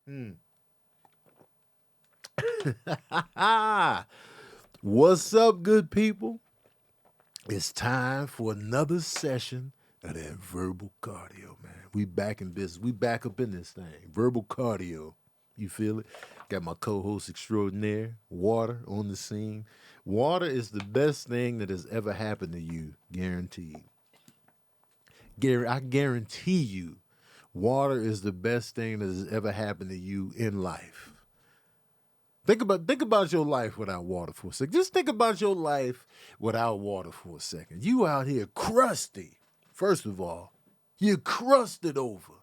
Mm. What's up, good people? It's time for another session of that verbal cardio, man. We back in business. We back up in this thing. Verbal cardio. You feel it? Got my co-host extraordinaire, Water, on the scene. Water is the best thing that has ever happened to you, guaranteed. I guarantee you, water is the best thing that has ever happened to you in life. Think about your life without water for a second. Just think about your life without water for a second. You out here crusty. First of all, you're crusted over.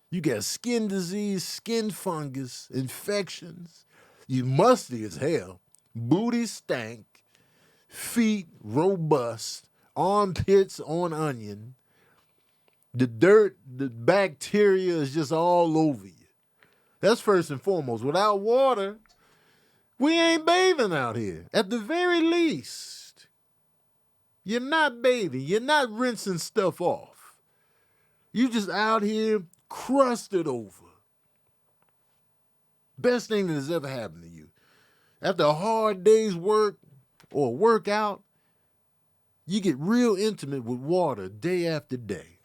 You got skin disease, skin fungus, infections. You musty as hell. Booty stank. Feet robust. Armpits on onion. The dirt, the bacteria is just all over you. That's first and foremost. Without water, we ain't bathing out here. At the very least, you're not bathing. You're not rinsing stuff off. You just out here crusted over. Best thing that has ever happened to you. After a hard day's work or workout, you get real intimate with water day after day.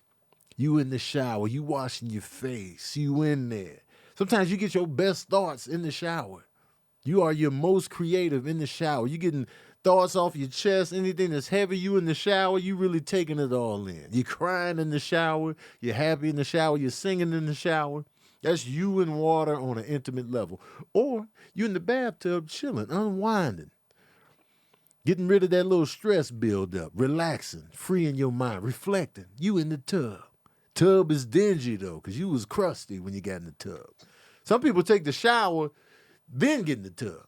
You in the shower, you washing your face, you in there. Sometimes you get your best thoughts in the shower. You are your most creative in the shower. You getting thoughts off your chest, anything that's heavy, you in the shower, you really taking it all in. You're crying in the shower, you're happy in the shower, you're singing in the shower. That's you and water on an intimate level. Or you in the bathtub chilling, unwinding, getting rid of that little stress buildup, relaxing, freeing your mind, reflecting. You in the tub. Tub is dingy though, because you was crusty when you got in the tub. Some people take the shower, then get in the tub.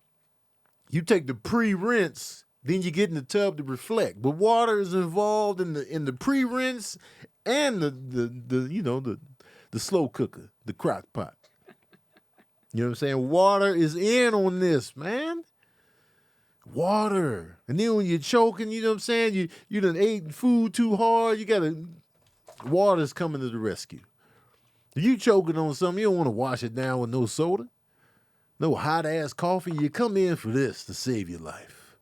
You take the pre-rinse, then you get in the tub to reflect. But water is involved in the pre-rinse and the slow cooker, the crock pot. You know what I'm saying? Water is in on this, man. Water. And then when you're choking, you know what I'm saying? You done ate food too hard, water's coming to the rescue. If you choking on something, you don't want to wash it down with no soda, no hot ass coffee. You come in for this to save your life.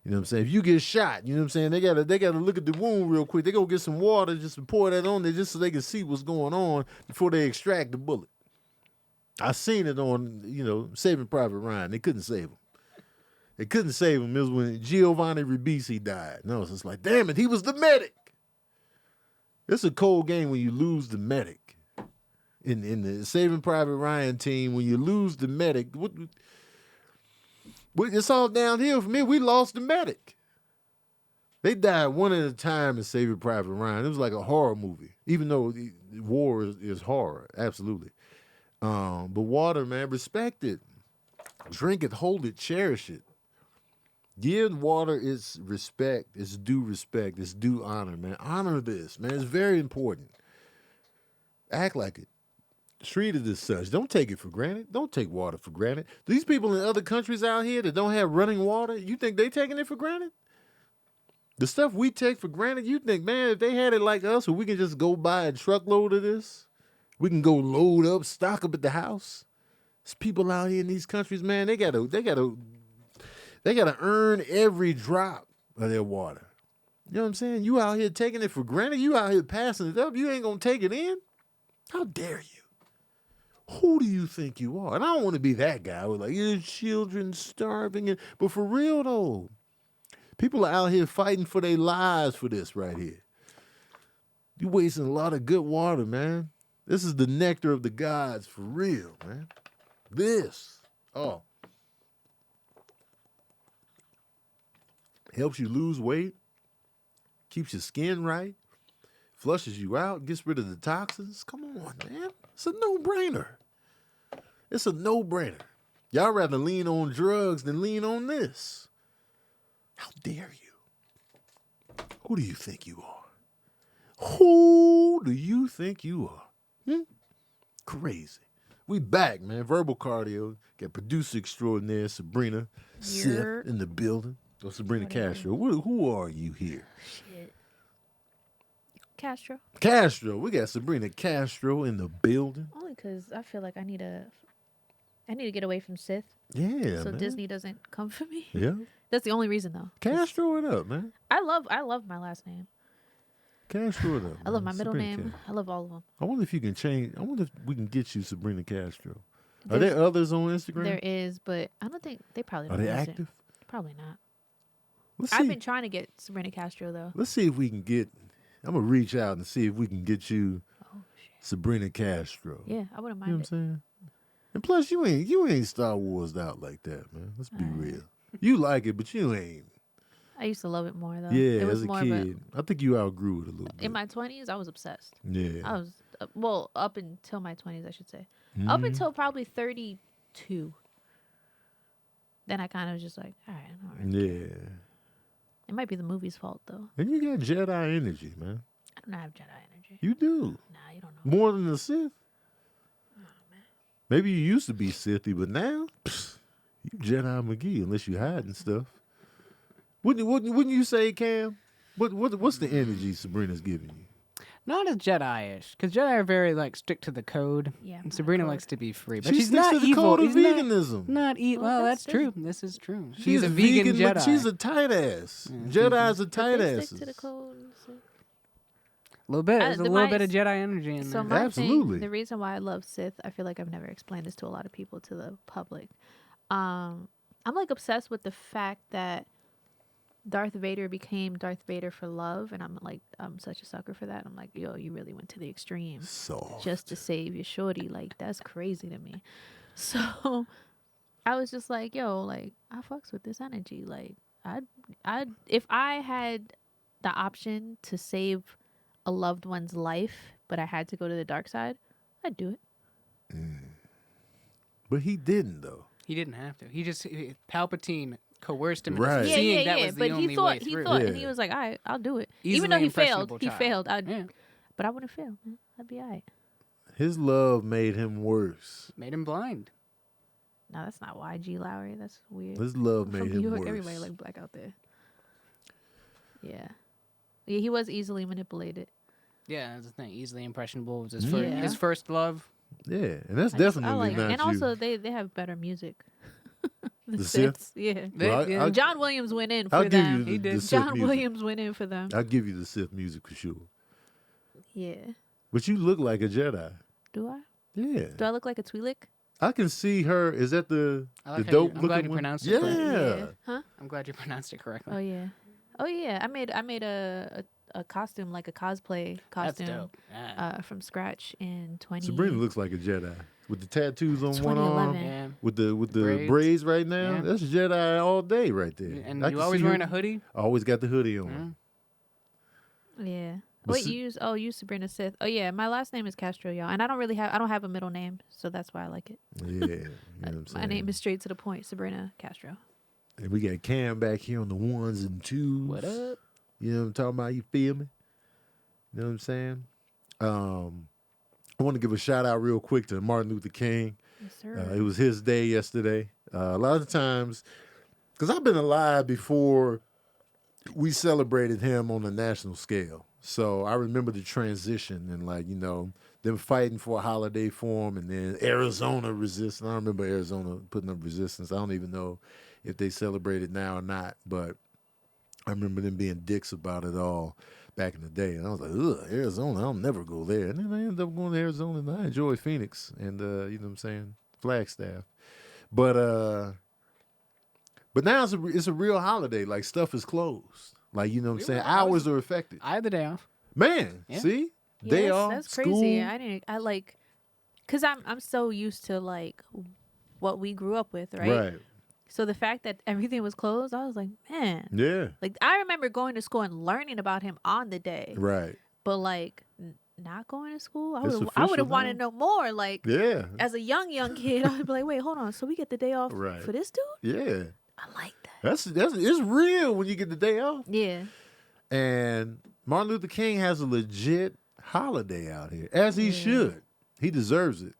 You know what I'm saying? If you get shot, you know what I'm saying? They gotta look at the wound real quick. They go get some water just to pour that on there just so they can see what's going on before they extract the bullet. I seen it on, Saving Private Ryan. They couldn't save him. They couldn't save him. It was when Giovanni Ribisi died. No, it's just like, damn it, he was the medic. It's a cold game when you lose the medic. In the Saving Private Ryan team, when you lose the medic, it's all downhill for me. We lost the medic. They died one at a time in Saving Private Ryan. It was like a horror movie, even though war is horror, absolutely. But water, man, respect it. Drink it, hold it, cherish it. Give water its respect, its due honor, man. Honor this, man. It's very important. Act like it. Treat it as such. Don't take it for granted. Don't take water for granted. These people in other countries out here that don't have running water, you think they taking it for granted? The stuff we take for granted, you think, man, if they had it like us, where we can just go buy a truckload of this, we can go load up, stock up at the house. There's people out here in these countries, man, they gotta earn every drop of their water. You know what I'm saying? You out here taking it for granted. You out here passing it up. You ain't gonna take it in. How dare you? Who do you think you are? And I don't want to be that guy with like, your children starving. But for real though, people are out here fighting for their lives for this right here. You wasting a lot of good water, man. This is the nectar of the gods for real, man. This. Oh. Helps you lose weight, keeps your skin right, flushes you out, gets rid of the toxins. Come on, man. It's a no-brainer. It's a no-brainer. Y'all rather lean on drugs than lean on this. How dare you? Who do you think you are? Who do you think you are? Crazy. We back, man. Verbal cardio. Got producer extraordinaire Sabrina Sip in the building. Sabrina Castro, who are you here? Shit. Castro. Castro. We got Sabrina Castro in the building. Only because I feel like I need to get away from Sith. Yeah, So man. Disney doesn't come for me. Yeah. That's the only reason though. Castro it up, man. I love my last name. Castro it up. I love my man. middle Sabrina name. I love all of them. I wonder if you can change. I wonder if we can get you Sabrina Castro. Are there others on Instagram? There is, but I don't think they probably Are don't they use active? It. Probably not. Let's see. I've been trying to get Sabrina Castro though. Let's see if we can get. I'm gonna reach out and see if we can get you Sabrina Castro. Yeah, I wouldn't You know mind what I'm saying? And plus, you ain't Star Wars out like that, man. Let's be real. You like it, but you ain't. I used to love it more though. Yeah, it was as a more kid, I think you outgrew it a little bit. In my 20s, I was obsessed. Yeah. I was up until my 20s, I should say. Up until probably 32. Then I kind of just like, all right, I don't really care. It might be the movie's fault though. And you got Jedi energy, man. I don't have Jedi energy. You do. Nah, you don't know. More than the Sith. Oh, man. Maybe you used to be Sithy, but now you Jedi McGee unless you hiding stuff. Wouldn't you say, Cam? What's the energy Sabrina's giving you? Not as Jedi-ish, because Jedi are very strict to the code. Yeah, and Sabrina likes to be free, but She she's sticks not to the evil. code of She's not- veganism. Not evil. Well, Well, that's that's true. This is true. She's She's a vegan Jedi. She's a tight ass. Jedi's a tight They ass. stick to the code. So. A little bit. There's a the little bit mice- of Jedi energy in So there. my Absolutely. thing, the reason why I love Sith, I feel like I've never explained this to a lot of people, to the public. I'm obsessed with the fact that Darth Vader became Darth Vader for love, and I'm such a sucker for that. I'm like, yo, you really went to the extreme just to save your shorty. Like, that's crazy to me. So I was just like, yo, I fucks with this energy. Like, if I had the option to save a loved one's life, but I had to go to the dark side, I'd do it. But he didn't though. He didn't have to. Palpatine coerced him Right. into Yeah, seeing yeah, that yeah. was the But only he way thought, through. and Yeah. he was like, all right, I'll do it. Easily Even though he impressionable failed. child. Yeah. But I wouldn't fail. I'd be all right. His love made him worse. Made him blind. No, that's not YG Lowry. That's weird. His love made From him New York, worse. everybody like black out there. Yeah. Yeah, he was easily manipulated. Yeah, that's the thing. Easily impressionable. Was Yeah. his first love. Yeah, and that's I definitely like it. not And you. also, they have better music. The Siths, yeah. Well, Yeah. John Williams went in I'll for give them. you the, He the did. Sith John music. Williams went in for them. I'll give you the Sith music for sure. Yeah. But you look like a Jedi. Do I? Yeah. Do I look like a Twi'lek? I can see her. Is that the I like the how you- dope I'm looking glad you one? pronounced it Yeah. correctly. Huh? I'm glad you pronounced it correctly. Oh yeah. Oh yeah. I made a costume, like a cosplay That's costume, dope. Yeah. from scratch in 20. Sabrina looks like a Jedi with the tattoos on one arm, 2011. Yeah. with the Braids. braids right now. Yeah. That's Jedi all day right there. And I you can always see her- wearing a hoodie? Always got the hoodie on. Yeah. Yeah. But Wait, you use Sabrina Sith. Oh yeah, my last name is Castro, y'all, and I don't have a middle name, so that's why I like it. Yeah, you know what I'm saying. My name is straight to the point, Sabrina Castro. And we got Cam back here on the ones and twos. What up? You know what I'm talking about? You feel me? You know what I'm saying? I want to give a shout out real quick to Martin Luther King. Yes, sir. It was his day yesterday. A lot of times, because I've been alive before we celebrated him on a national scale. So I remember the transition and them fighting for a holiday for him, and then Arizona resisting. I remember Arizona putting up resistance. I don't even know if they celebrate it now or not, but I remember them being dicks about it all back in the day. And I was like, ugh, Arizona, I'll never go there. And then I ended up going to Arizona, and I enjoy Phoenix and, you know what I'm saying, Flagstaff. But now it's a real holiday. Like, stuff is closed. Like, you know what I'm saying? Hours are affected. I had the day off. Man, Yeah. see? Yeah, Day that's, off, That's school. crazy. Cause I'm so used to what we grew up with, right? So the fact that everything was closed, I was like, man. Yeah. Like I remember going to school and learning about him on the day, Right. but not going to school, I It's would official have wanted to now. know more. Like Yeah. as a young kid, I'd be like, wait, hold on. So we get the day off Right. for this dude? Yeah. I like that. That's it's real when you get the day off. Yeah. And Martin Luther King has a legit holiday out here, as he should. He deserves it.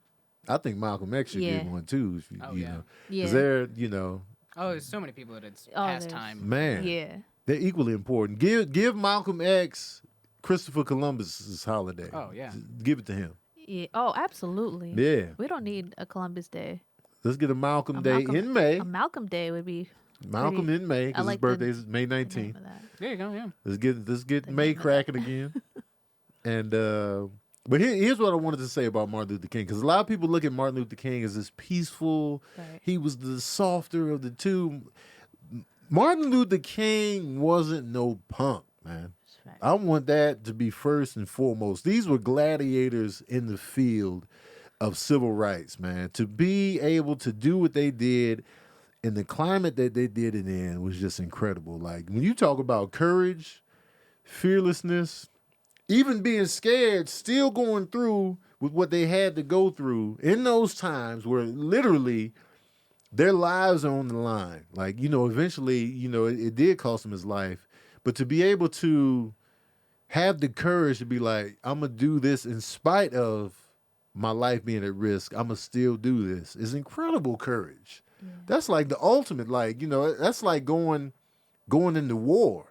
I think Malcolm X should get one too. If you, Oh, you yeah. know, Yeah. because they're Oh, there's so many people that it's Oh, past there's- time. man, Yeah. they're equally important. Give Malcolm X Christopher Columbus's holiday. Oh, yeah. Give it to him. Yeah. Oh, absolutely. Yeah. We don't need a Columbus Day. Let's get a Malcolm A Day Malcolm- in May. A Malcolm Day would be Malcolm pretty- in May, I because like his birthday is the May name 19th. of that. There you go. Yeah. Let's get The May name of that. cracking again. And but here's what I wanted to say about Martin Luther King, because a lot of people look at Martin Luther King as this peaceful. Right. He was the softer of the two. Martin Luther King wasn't no punk, man. That's right. I want that to be first and foremost. These were gladiators in the field of civil rights, man. To be able to do what they did in the climate that they did it in was just incredible. Like, when you talk about courage, fearlessness, even being scared, still going through with what they had to go through in those times where literally their lives are on the line. Like, eventually, it did cost him his life. But to be able to have the courage to be like, I'm going to do this in spite of my life being at risk, I'm going to still do this, is incredible courage. Yeah. That's like the ultimate, like, that's like going into war.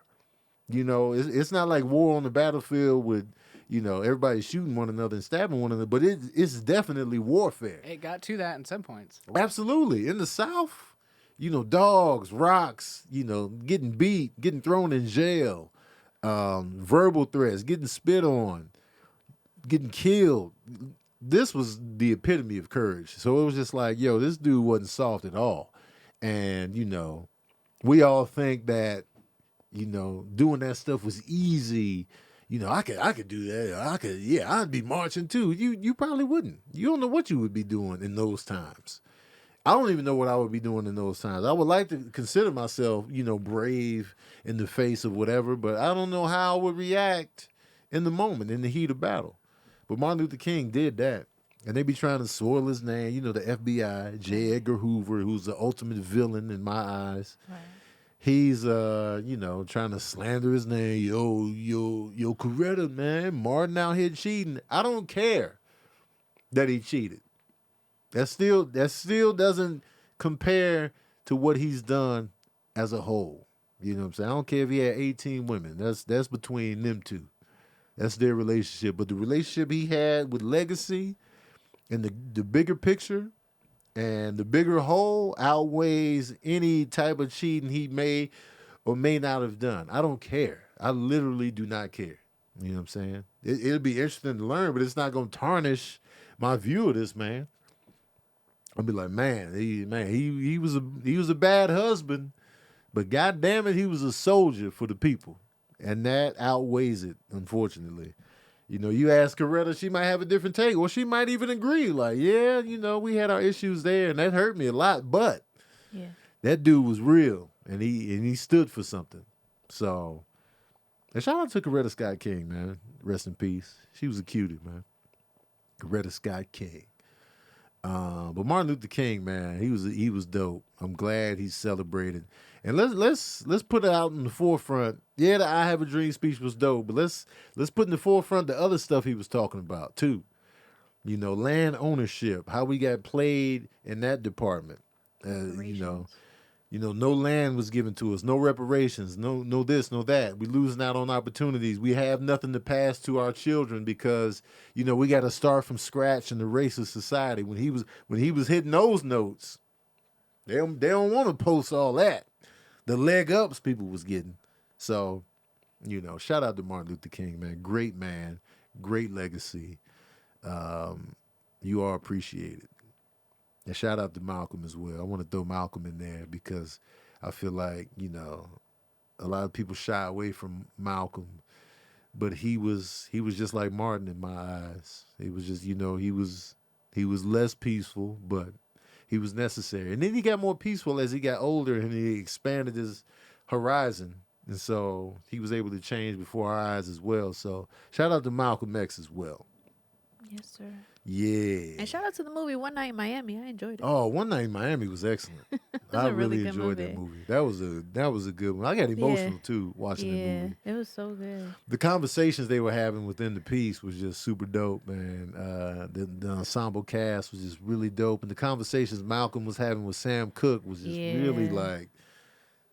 It's not like war on the battlefield with, everybody shooting one another and stabbing one another, but it's definitely warfare. It got to that in some points. Absolutely. In the South, dogs, rocks, getting beat, getting thrown in jail, verbal threats, getting spit on, getting killed. This was the epitome of courage. So it was just like, yo, this dude wasn't soft at all. And, we all think that, doing that stuff was easy. I could do that. I'd be marching too. You probably wouldn't. You don't know what you would be doing in those times. I don't even know what I would be doing in those times. I would like to consider myself, brave in the face of whatever, but I don't know how I would react in the moment, in the heat of battle. But Martin Luther King did that. And they be trying to soil his name. The FBI, J. Edgar Hoover, who's the ultimate villain in my eyes. Right. He's, trying to slander his name. Yo, Coretta, man, Martin out here cheating. I don't care that he cheated. That still doesn't compare to what he's done as a whole. You know what I'm saying? I don't care if he had 18 women. That's between them two. That's their relationship. But the relationship he had with Legacy and the bigger picture and the bigger whole outweighs any type of cheating he may or may not have done. I don't care. I literally do not care. You know what I'm saying? It'll be interesting to learn, but it's not going to tarnish my view of this man. I'll be like, he was a bad husband, but God damn it, he was a soldier for the people, and that outweighs it. Unfortunately, you ask Coretta, she might have a different take, or she might even agree. Like, yeah, we had our issues there, and that hurt me a lot, but Yeah. that dude was real, and he stood for something. So, and shout out to Coretta Scott King, man. Rest in peace. She was a cutie, man. Coretta Scott King. But Martin Luther King, man, he was dope. I'm glad he's celebrated. And let's put it out in the forefront. Yeah, the I Have a Dream speech was dope, but let's put in the forefront the other stuff he was talking about too. Land ownership, how we got played in that department. No land was given to us, no reparations, no this, no that. We losing out on opportunities. We have nothing to pass to our children because, we got to start from scratch in the racist society. When he was hitting those notes, they don't want to post all that. The leg ups people was getting. So, shout out to Martin Luther King, man, great legacy. You are appreciated. And shout out to Malcolm as well. I want to throw Malcolm in there because I feel like, a lot of people shy away from Malcolm, but he was just like Martin in my eyes. He was just, he was less peaceful, but he was necessary. And then he got more peaceful as he got older and he expanded his horizon. And so he was able to change before our eyes as well. So shout out to Malcolm X as well. Yes, sir. Yeah. And shout out to the movie One Night in Miami. I enjoyed it. Oh, One Night in Miami was excellent. I a really really good enjoyed that movie. That was a good one. I got emotional too watching that Yeah, movie. it was so good. The conversations they were having within the piece was just super dope, man. The ensemble cast was just really dope, and the conversations Malcolm was having with Sam Cooke was just really Yeah. like,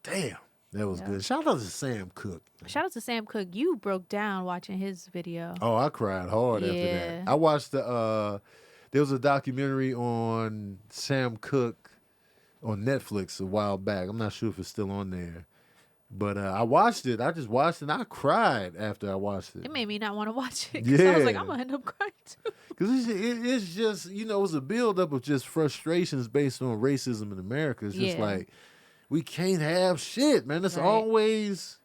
damn. That was Yeah. good. Shout out to Sam Cooke. Shout out to Sam Cooke. You broke down watching his video. Oh, I cried hard after Yeah. that. I watched there was a documentary on Sam Cooke on Netflix a while back. I'm not sure if it's still on there. But I watched it. I just watched it and I cried after I watched it. It made me not want to watch it. 'Cause I was like, Yeah. I'm going to end up crying too. Because it's just, you know, it's a buildup of just frustrations based on racism in America. It's just Yeah. like, we can't have shit, man. It's Right. always,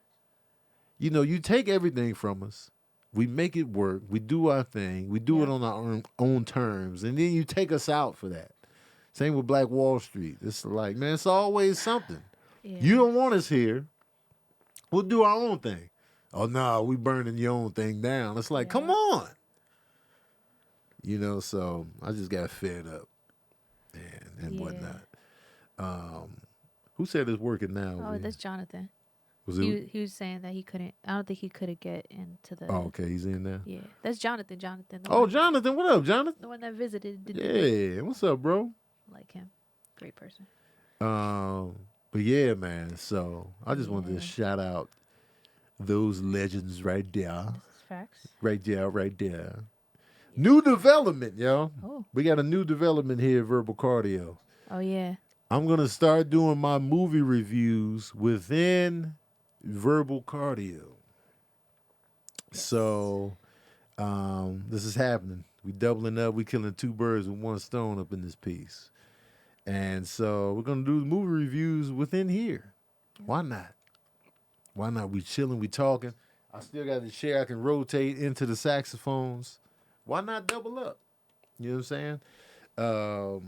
you know, you take everything from us. We make it work. We do our thing. We do it Yeah. on our own terms. And then you take us out for that. Same with Black Wall Street. It's like, man, it's always something. Yeah. You don't want us here. We'll do our own thing. Oh, no, we burning your own thing down. It's like, Yeah. come on. You know, so I just got fed up and Yeah. whatnot. Who said it's working now? Oh, man? that's Jonathan. Was it? He was saying that he couldn't. I don't think he could get into the. Oh, okay, he's in there. Yeah, that's Jonathan. Jonathan. The Oh, one, Jonathan, what up, Jonathan? the one that visited. Did Yeah, what's up, bro? like him. Great person. But yeah, man. So I just wanted Yeah. to shout out those legends right there, This is facts. right there, right there. New development, yo. Oh. We got a new development here, at Verbal Cardio. Oh yeah. I'm gonna start doing my movie reviews within Verbal Cardio. So this is happening. We doubling up. We killing two birds with one stone up in this piece. And so we're gonna do the movie reviews within here. Why not? Why not? We chilling, we talking. I still got the chair I can rotate into the saxophones. Why not double up? You know what I'm saying?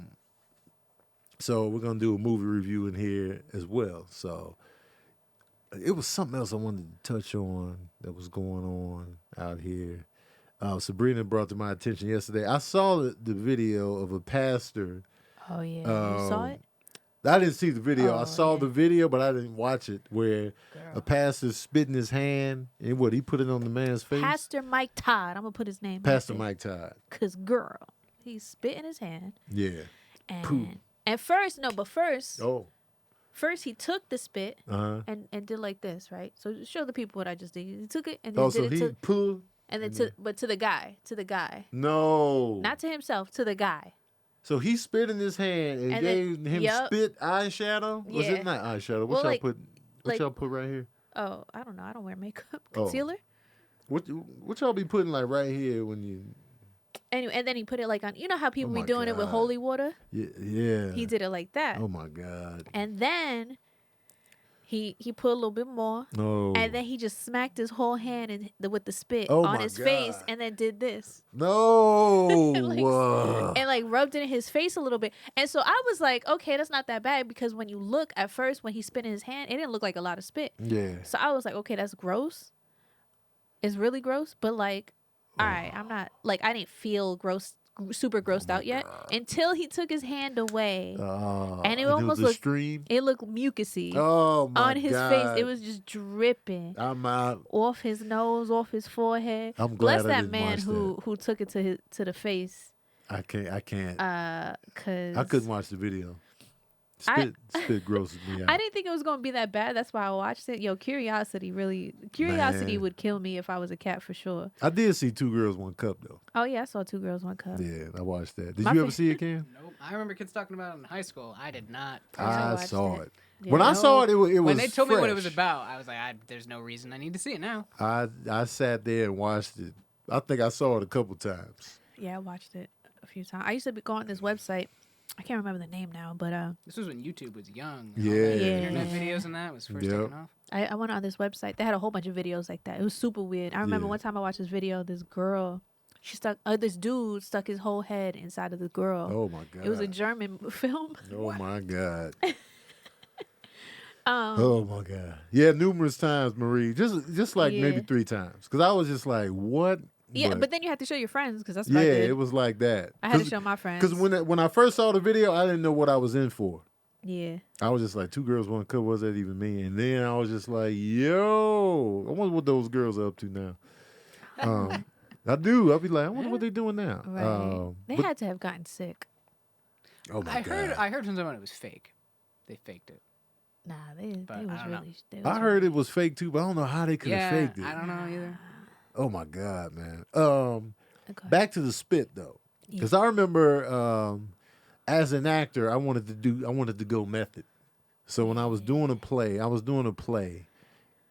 So we're gonna do a movie review in here as well. So it was something else I wanted to touch on that was going on out here. Sabrina brought to my attention yesterday. I saw the video of a pastor. Oh yeah. You saw it? I didn't see the video. I Oh, saw yeah. the video, but I didn't watch it. Where Girl. a pastor spit in his hand and what he put it on the man's face. Pastor Mike Todd. I'm gonna put his name. Pastor Mike Todd. Cause girl, he spit in his hand, Yeah. and Pooh. first Oh. he took the spit Uh huh. and did like this, right? So show the people what I just did. He took it and then Oh, did so it he to, pulled. and then to the guy, No. not to himself, to the guy. So he spit in his hand and And then- gave him yup. spit eyeshadow. Was Yeah. it not eyeshadow? What Well, y'all like- put? What like- y'all put right here? Oh, I don't know. I don't wear makeup. Oh. Concealer. What y'all be putting like right here when you? Anyway, and then he put it like on. You know how people my be doing it with God. holy water? Yeah. He did it like that, Oh my God. and then he put a little bit more. No. And then he just smacked his whole hand with the spit Oh on my his face, God. and then did this, No. Like, and like rubbed it in his face a little bit. And so I was like, okay, that's not that bad, because when you look at first when he spit in his hand, it didn't look like a lot of spit. Yeah. So I was like, okay, that's gross. It's really gross, but like, all right, I'm not like I didn't feel super grossed out yet until he took his hand away. And it was almost a looked- stream. It looked mucusy Oh my on his God. face. It was just dripping. I'm out. Off his nose, off his forehead. I'm glad Bless I that didn't man watch who took it to the face. I can't. Cause I couldn't watch the video. Spit grosses me out. I didn't think it was gonna be that bad. That's why I watched it. Yo, curiosity Man. would kill me if I was a cat for sure. I did see Two Girls, One Cup though. Oh yeah, I saw Two Girls, One Cup. Yeah, I watched that. Did My you ever fa- see it, Cam? Nope. I remember kids talking about it in high school. I did not. I I watched saw it. it. Yeah. When I saw it, it was When they told me what it was fresh. about, I was like, there's no reason I need to see it now. I sat there and watched it. I think I saw it a couple times. Yeah, I watched it a few times. I used to go on this website. I can't remember the name now, but This was when YouTube was young. Yeah. Internet Yeah. videos and that was first Yep. taking off. I went on this website. They had a whole bunch of videos like that. It was super weird. I remember Yeah. one time I watched this video. This girl, this dude stuck his whole head inside of the girl. Oh my God. It was a German film. Oh my God. Um, Oh my God. Yeah, numerous times, Marie. Just like maybe Yeah. 3 times. Because I was just like, what? yeah, but then you have to show your friends because that's what I yeah, did. it was like that. I had to show my friends. Because when I first saw the video, I didn't know what I was in for. Yeah. I was just like, 2 Girls, 1 Cup. What does that even mean? And then I was just like, yo, I wonder what those girls are up to now. I do. I'll be like, I wonder what they're doing now. Right. They but- had to have gotten sick. oh my I God. heard from someone it was fake. They faked it. Nah, they But was I don't know. really. They was I heard really, it was fake too, but I don't know how they could have Yeah, faked it. I don't know either. Oh my god, man. Okay. Back to the spit though, Yeah. because I remember as an actor, I wanted to go method. So when I was doing a play,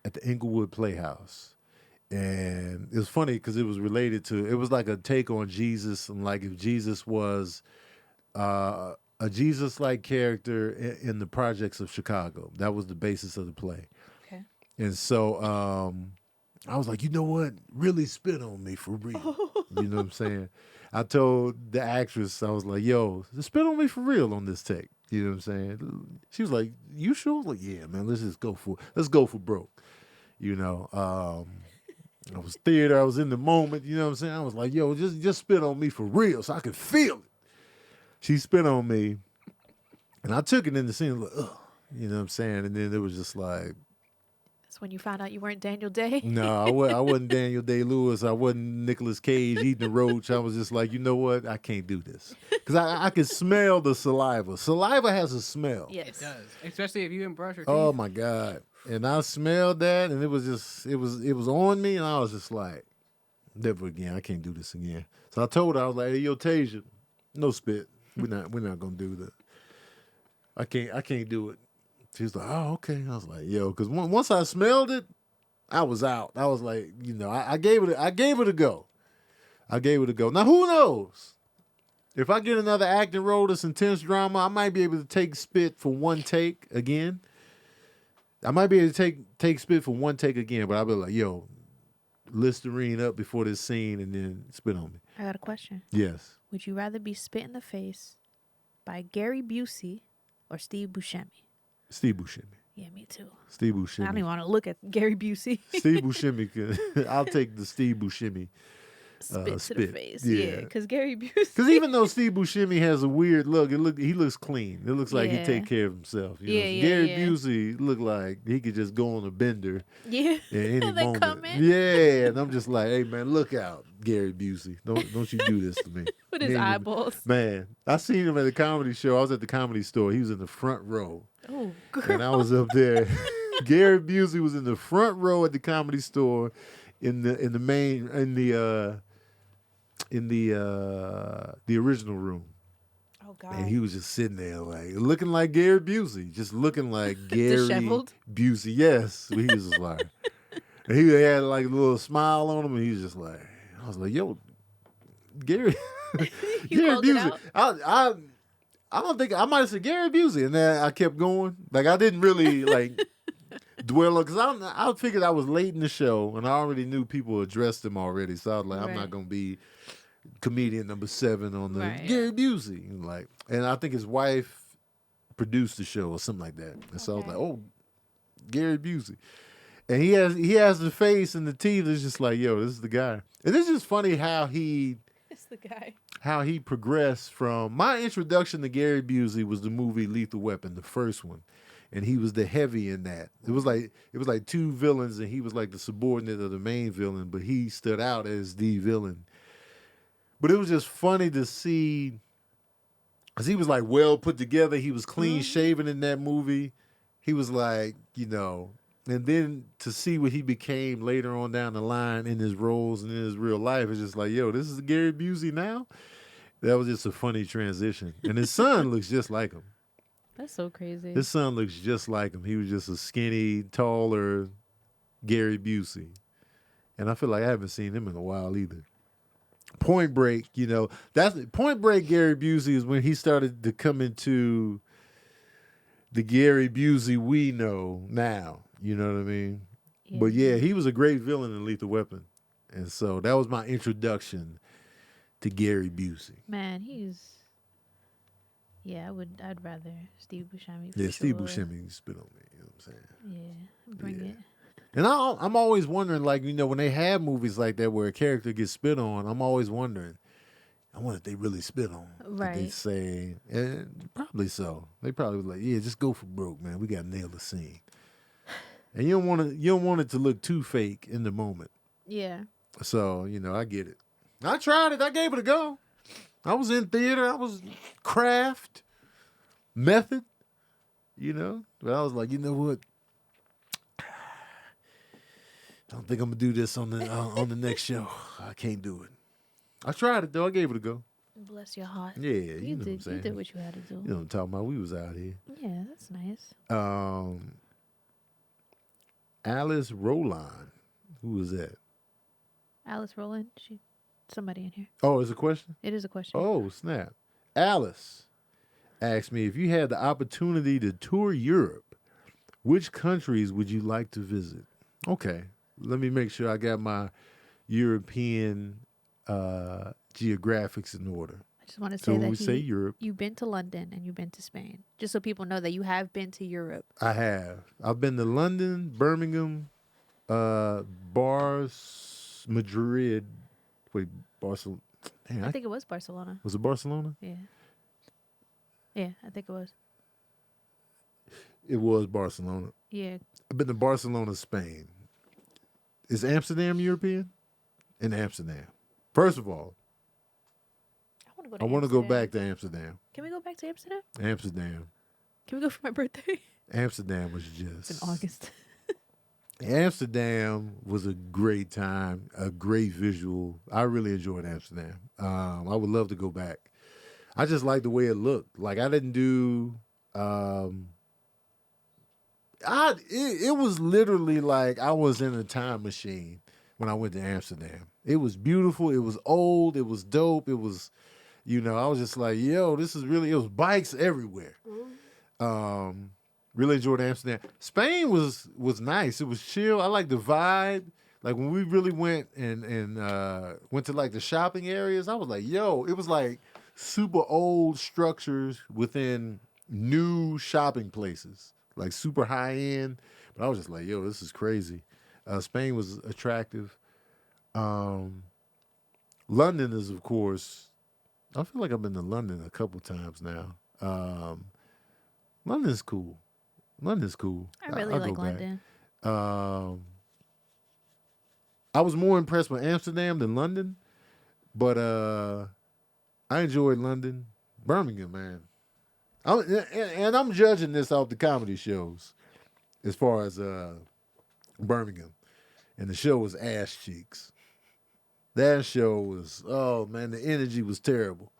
at the Inglewood Playhouse, and it was funny because it was related to. It was like a take on Jesus, and like if Jesus was a Jesus-like character in the projects of Chicago. That was the basis of the play. Okay. And so I was like, you know what? Really spit on me for real. You know what I'm saying? I told the actress, I was like, yo, spit on me for real on this take. You know what I'm saying? She was like, you sure? I was like, yeah, man, let's go for broke. You know, I was theater, I was in the moment, you know what I'm saying? I was like, yo, just spit on me for real so I could feel it. She spit on me, and I took it in the scene, like, ugh, you know what I'm saying? And then it was just like, That's when you found out you weren't Daniel Day. no, I wasn't Daniel Day-Lewis. I wasn't Nicolas Cage eating a roach. I was just like, you know what? I can't do this. Because I could smell the saliva. Saliva has a smell. Yes. It does, especially if you didn't brush your teeth. Oh, my God. And I smelled that, and it was on me, and I was just like, never again. I can't do this again. So I told her, I was like, hey, yo, Tasia, no spit. We're not gonna do that. I can't do it. She was like, oh, okay. I was like, yo, because once I smelled it, I was out. I was like, you know, I gave it a go. I gave it a go. Now who knows? If I get another acting role that's intense drama, I might be able to take spit for one take again. I might be able to take spit for one take again, but I'll be like, yo, Listerine up before this scene and then spit on me. I got a question. Yes. Would you rather be spit in the face by Gary Busey or Steve Buscemi? Steve Buscemi. Yeah, me too. Steve I don't Buscemi. even want to look at Gary Busey. Steve Buscemi. I'll take the Steve Buscemi. Spit to the spit. face. Yeah. Yeah, because Gary Busey. Because even though Steve Buscemi has a weird look, he looks clean. It looks like he Yeah. take care of himself. You Yeah, know? yeah, Gary yeah. Busey looked like he could just go on a bender Yeah. at any And they moment. come in. Yeah, and I'm just like, hey man, look out, Gary Busey. Don't you do this to me. With his Man, eyeballs. Man, I seen him at a comedy show. I was at the Comedy Store. He was in the front row. Oh, And girl. I was up there. Gary Busey was in the front row at the Comedy Store, in the original room, Oh, God. and he was just sitting there like looking like Gary Busey, just looking like Gary Disheveled? Busey. Yes, he was just like, and he had like a little smile on him, and he was just like, I was like, yo, Gary, You Gary called it Busey. out? I don't think I might have said Gary Busey, and then I kept going. Like I didn't really like dwell on, because I figured I was late in the show, and I already knew people addressed him already. So I was like, I'm Right. not gonna be comedian number 7 on the Right. Gary Busey. And I think his wife produced the show or something like that. And so I was Okay. like, oh, Gary Busey. And he has the face and the teeth. It's just like, yo, this is the guy. And it's just funny how he It's the guy. progressed from. My introduction to Gary Busey was the movie Lethal Weapon, the first one, and he was the heavy in that. It was like two villains, and he was like the subordinate of the main villain, but he stood out as the villain. But it was just funny to see, because he was like well put together. He was clean shaven in that movie. He was like, you know, and then to see what he became later on down the line in his roles and in his real life, it's just like, yo, this is Gary Busey now. That was just a funny transition. And his son looks just like him. That's so crazy. His son looks just like him. He was just a skinny, taller Gary Busey. And I feel like I haven't seen him in a while either. Point Break, you know, that's Point Break. Gary Busey is when he started to come into the Gary Busey we know now. You know what I mean? But yeah, he was a great villain in Lethal Weapon, and so that was my introduction to Gary Busey. Man, yeah, I'd rather Steve Buscemi. For Yeah, Steve sure. Buscemi spit on me. You know what I'm saying? Yeah, bring Yeah. it. And I'm always wondering, like, you know, when they have movies like that where a character gets spit on, I'm always wondering, I wonder if they really spit on. Did they Right. say, and probably so. They probably was like, yeah, just go for broke, man. We got to nail the scene. And you don't want it to look too fake in the moment. Yeah. So, you know, I get it. I tried it. I gave it a go. I was in theater. I was craft, method. you know. But I was like, you know what? I don't think I'm gonna do this on the next show. I can't do it. I tried it though. I gave it a go. Bless your heart. Yeah, you know what I'm You saying. did what you had to do. You know what I'm talking about. We was out here. Yeah, that's nice. Alice Roland. Who was that? Alice Rowland. Somebody in here. Oh, it's a question? It is a question. Oh, snap. Alice asked me, if you had the opportunity to tour Europe, which countries would you like to visit? Okay. Let me make sure I got my European geographics in order. I just want to So say when that we say Europe, you've been to London and you've been to Spain. Just so people know that you have been to Europe. I have. I've been to London, Birmingham, Madrid. Wait, Barcelona. I think it was Barcelona. Was it Barcelona? Yeah. Yeah, I think it was. It was Barcelona. Yeah. I've been to Barcelona, Spain. Is Amsterdam European? In Amsterdam. First of all, I want to go back to Amsterdam. Can we go back to Amsterdam? Amsterdam. Can we go for my birthday? Amsterdam was just... It's in August. Amsterdam was a great time, a great visual. I really enjoyed Amsterdam. I would love to go back. I just like the way it looked. Like I didn't do... It was literally like I was in a time machine when I went to Amsterdam. It was beautiful. It was old. It was dope. It was, you know, I was just like, yo, this is really, it was bikes everywhere. Really enjoyed Amsterdam. Spain was nice. It was chill. I like the vibe. Like when we really went and went to like the shopping areas, I was like, yo, it was like super old structures within new shopping places, like super high end. But I was just like, yo, this is crazy. Spain was attractive. London is, of course, I feel like I've been to London a couple times now. London's cool. London's cool. I really I'll like go back. London. I was more impressed with Amsterdam than London, but I enjoyed London. Birmingham, man. And I'm judging this off the comedy shows as far as Birmingham. And the show was Ass Cheeks. That show was, oh, man, the energy was terrible.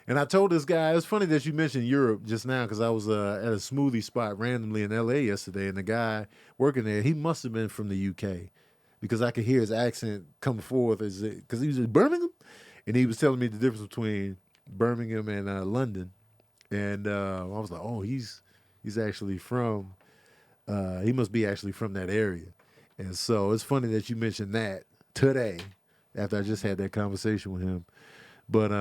And I told this guy, it's funny that you mentioned Europe just now because I was at a smoothie spot randomly in L.A. yesterday, and the guy working there, he must have been from the UK because I could hear his accent come forth because he was in Birmingham, and he was telling me the difference between Birmingham and London. And I was like, oh, he's actually from, he must be actually from that area. And so it's funny that you mentioned that today after I just had that conversation with him. But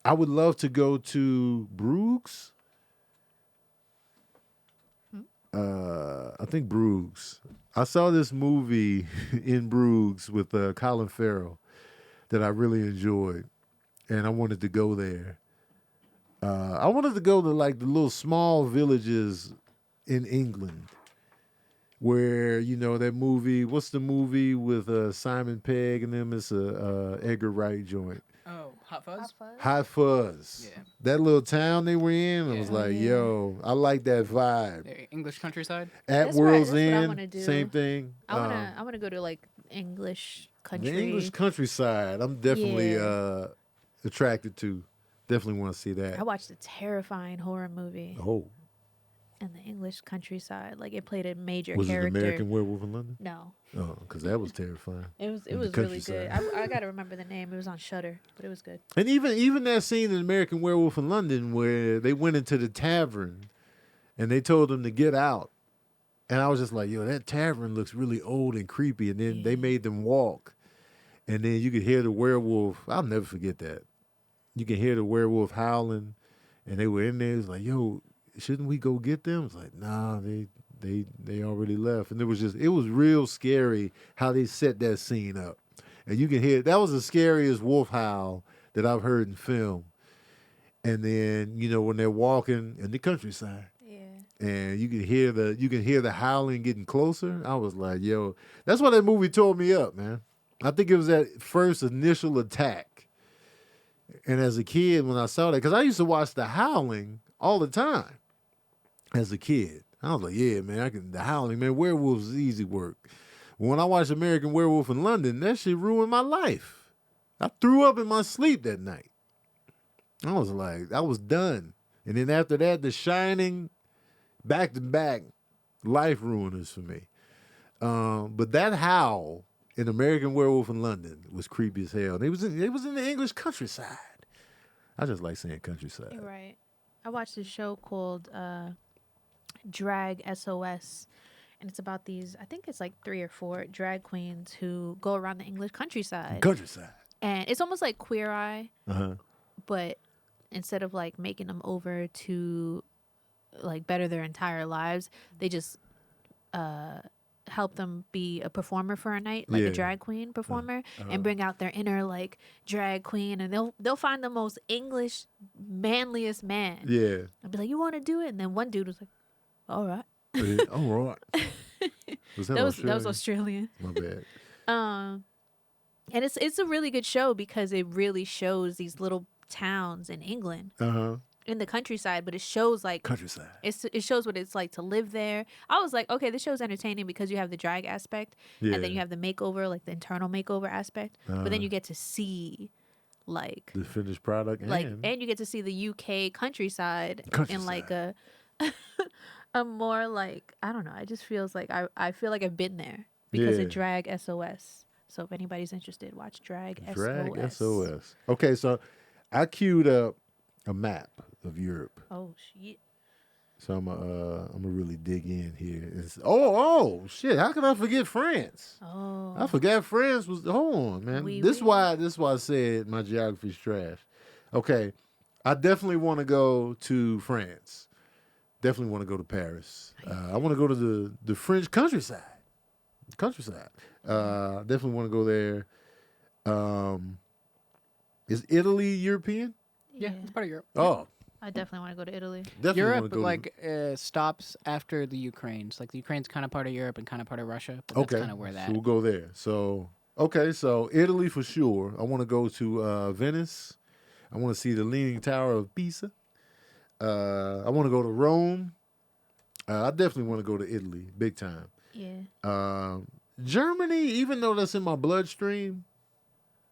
I would love to go to Bruges. I think Bruges. I saw this movie in Bruges with Colin Farrell that I really enjoyed, and I wanted to go there. I wanted to go to like the little small villages in England where, you know, that movie, what's the movie with Simon Pegg and them? It's a Edgar Wright joint. Oh, Hot Fuzz? Hot Fuzz. Yeah. That little town they were in, I was Yeah. like, yo, I like that vibe. The English countryside? At That's World's what I End, wanna do. same thing. I wanna go to like English country. The English countryside, I'm definitely attracted to. Definitely want to see that. I watched a terrifying horror movie Oh, in the English countryside. Like it played a major was character. it American Werewolf in London? No, Oh, because that was terrifying. it was In the really good. countryside. I gotta remember the name. It was on Shudder, but it was good. And even that scene in American Werewolf in London where they went into the tavern and they told them to get out. And I was just like, yo, that tavern looks really old and creepy. And then they made them walk. And then you could hear the werewolf. I'll never forget that. You can hear the werewolf howling. And they were in there. It's like, yo, shouldn't we go get them? It's like, nah, they already left. And it was real scary how they set that scene up. And you can hear, that was the scariest wolf howl that I've heard in film. And then, you know, when they're walking in the countryside Yeah. and you can hear the howling getting closer, I was like, yo, that's why that movie tore me up, man. I think it was that first initial attack. And as a kid, when I saw that, because I used to watch The Howling all the time. as a kid. I was like, yeah, man, the Howling, man, werewolves is easy work. When I watched American Werewolf in London, that shit ruined my life. I threw up in my sleep that night. I was like, I was done. And then after that, The Shining, back to back, life ruiners for me. But that howl in American Werewolf in London was creepy as hell. And it was in the English countryside. I just like saying countryside. You're right. I watched this show called Drag SOS, and it's about these, I think it's like 3 or 4 drag queens who go around the English countryside. And it's almost like Queer Eye, but instead of like making them over to like better their entire lives, they just help them be a performer for a night, like a drag queen performer, and bring out their inner like drag queen, and they'll find the most English manliest man. Yeah. I'd be like, you want to do it? And then one dude was like, all right. All right. That was Australian. My bad. And it's a really good show because it really shows these little towns in England. In the countryside, but it shows like Countryside. it shows what it's like to live there. I was like, okay, this show's entertaining because you have the drag aspect, and then you have the makeover, like the internal makeover aspect. But then you get to see like the finished product, and you get to see the UK countryside. In like a more like, I don't know. It just feels like I feel like I've been there because of Drag SOS. So if anybody's interested, watch Drag SOS. Okay, so I queued up a map of Europe. Oh shit! So I'm gonna really dig in here. Oh shit! How can I forget France? Oh, I forgot France was. Hold on, man. This is why I said my geography's trash. Okay, I definitely want to go to France. Definitely want to go to Paris. I want to go to the French countryside. Definitely want to go there. Is Italy European? Yeah, it's part of Europe. Oh, I definitely want to go to Italy. definitely Europe want to go like stops after the Ukraine. So, like the Ukraine's kind of part of Europe and kind of part of Russia. But that's kind of where that. So we'll go there. So so Italy for sure. I want to go to Venice. I want to see the Leaning Tower of Pisa. I want to go to Rome. I definitely want to go to Italy, big time. Yeah. Germany, even though that's in my bloodstream,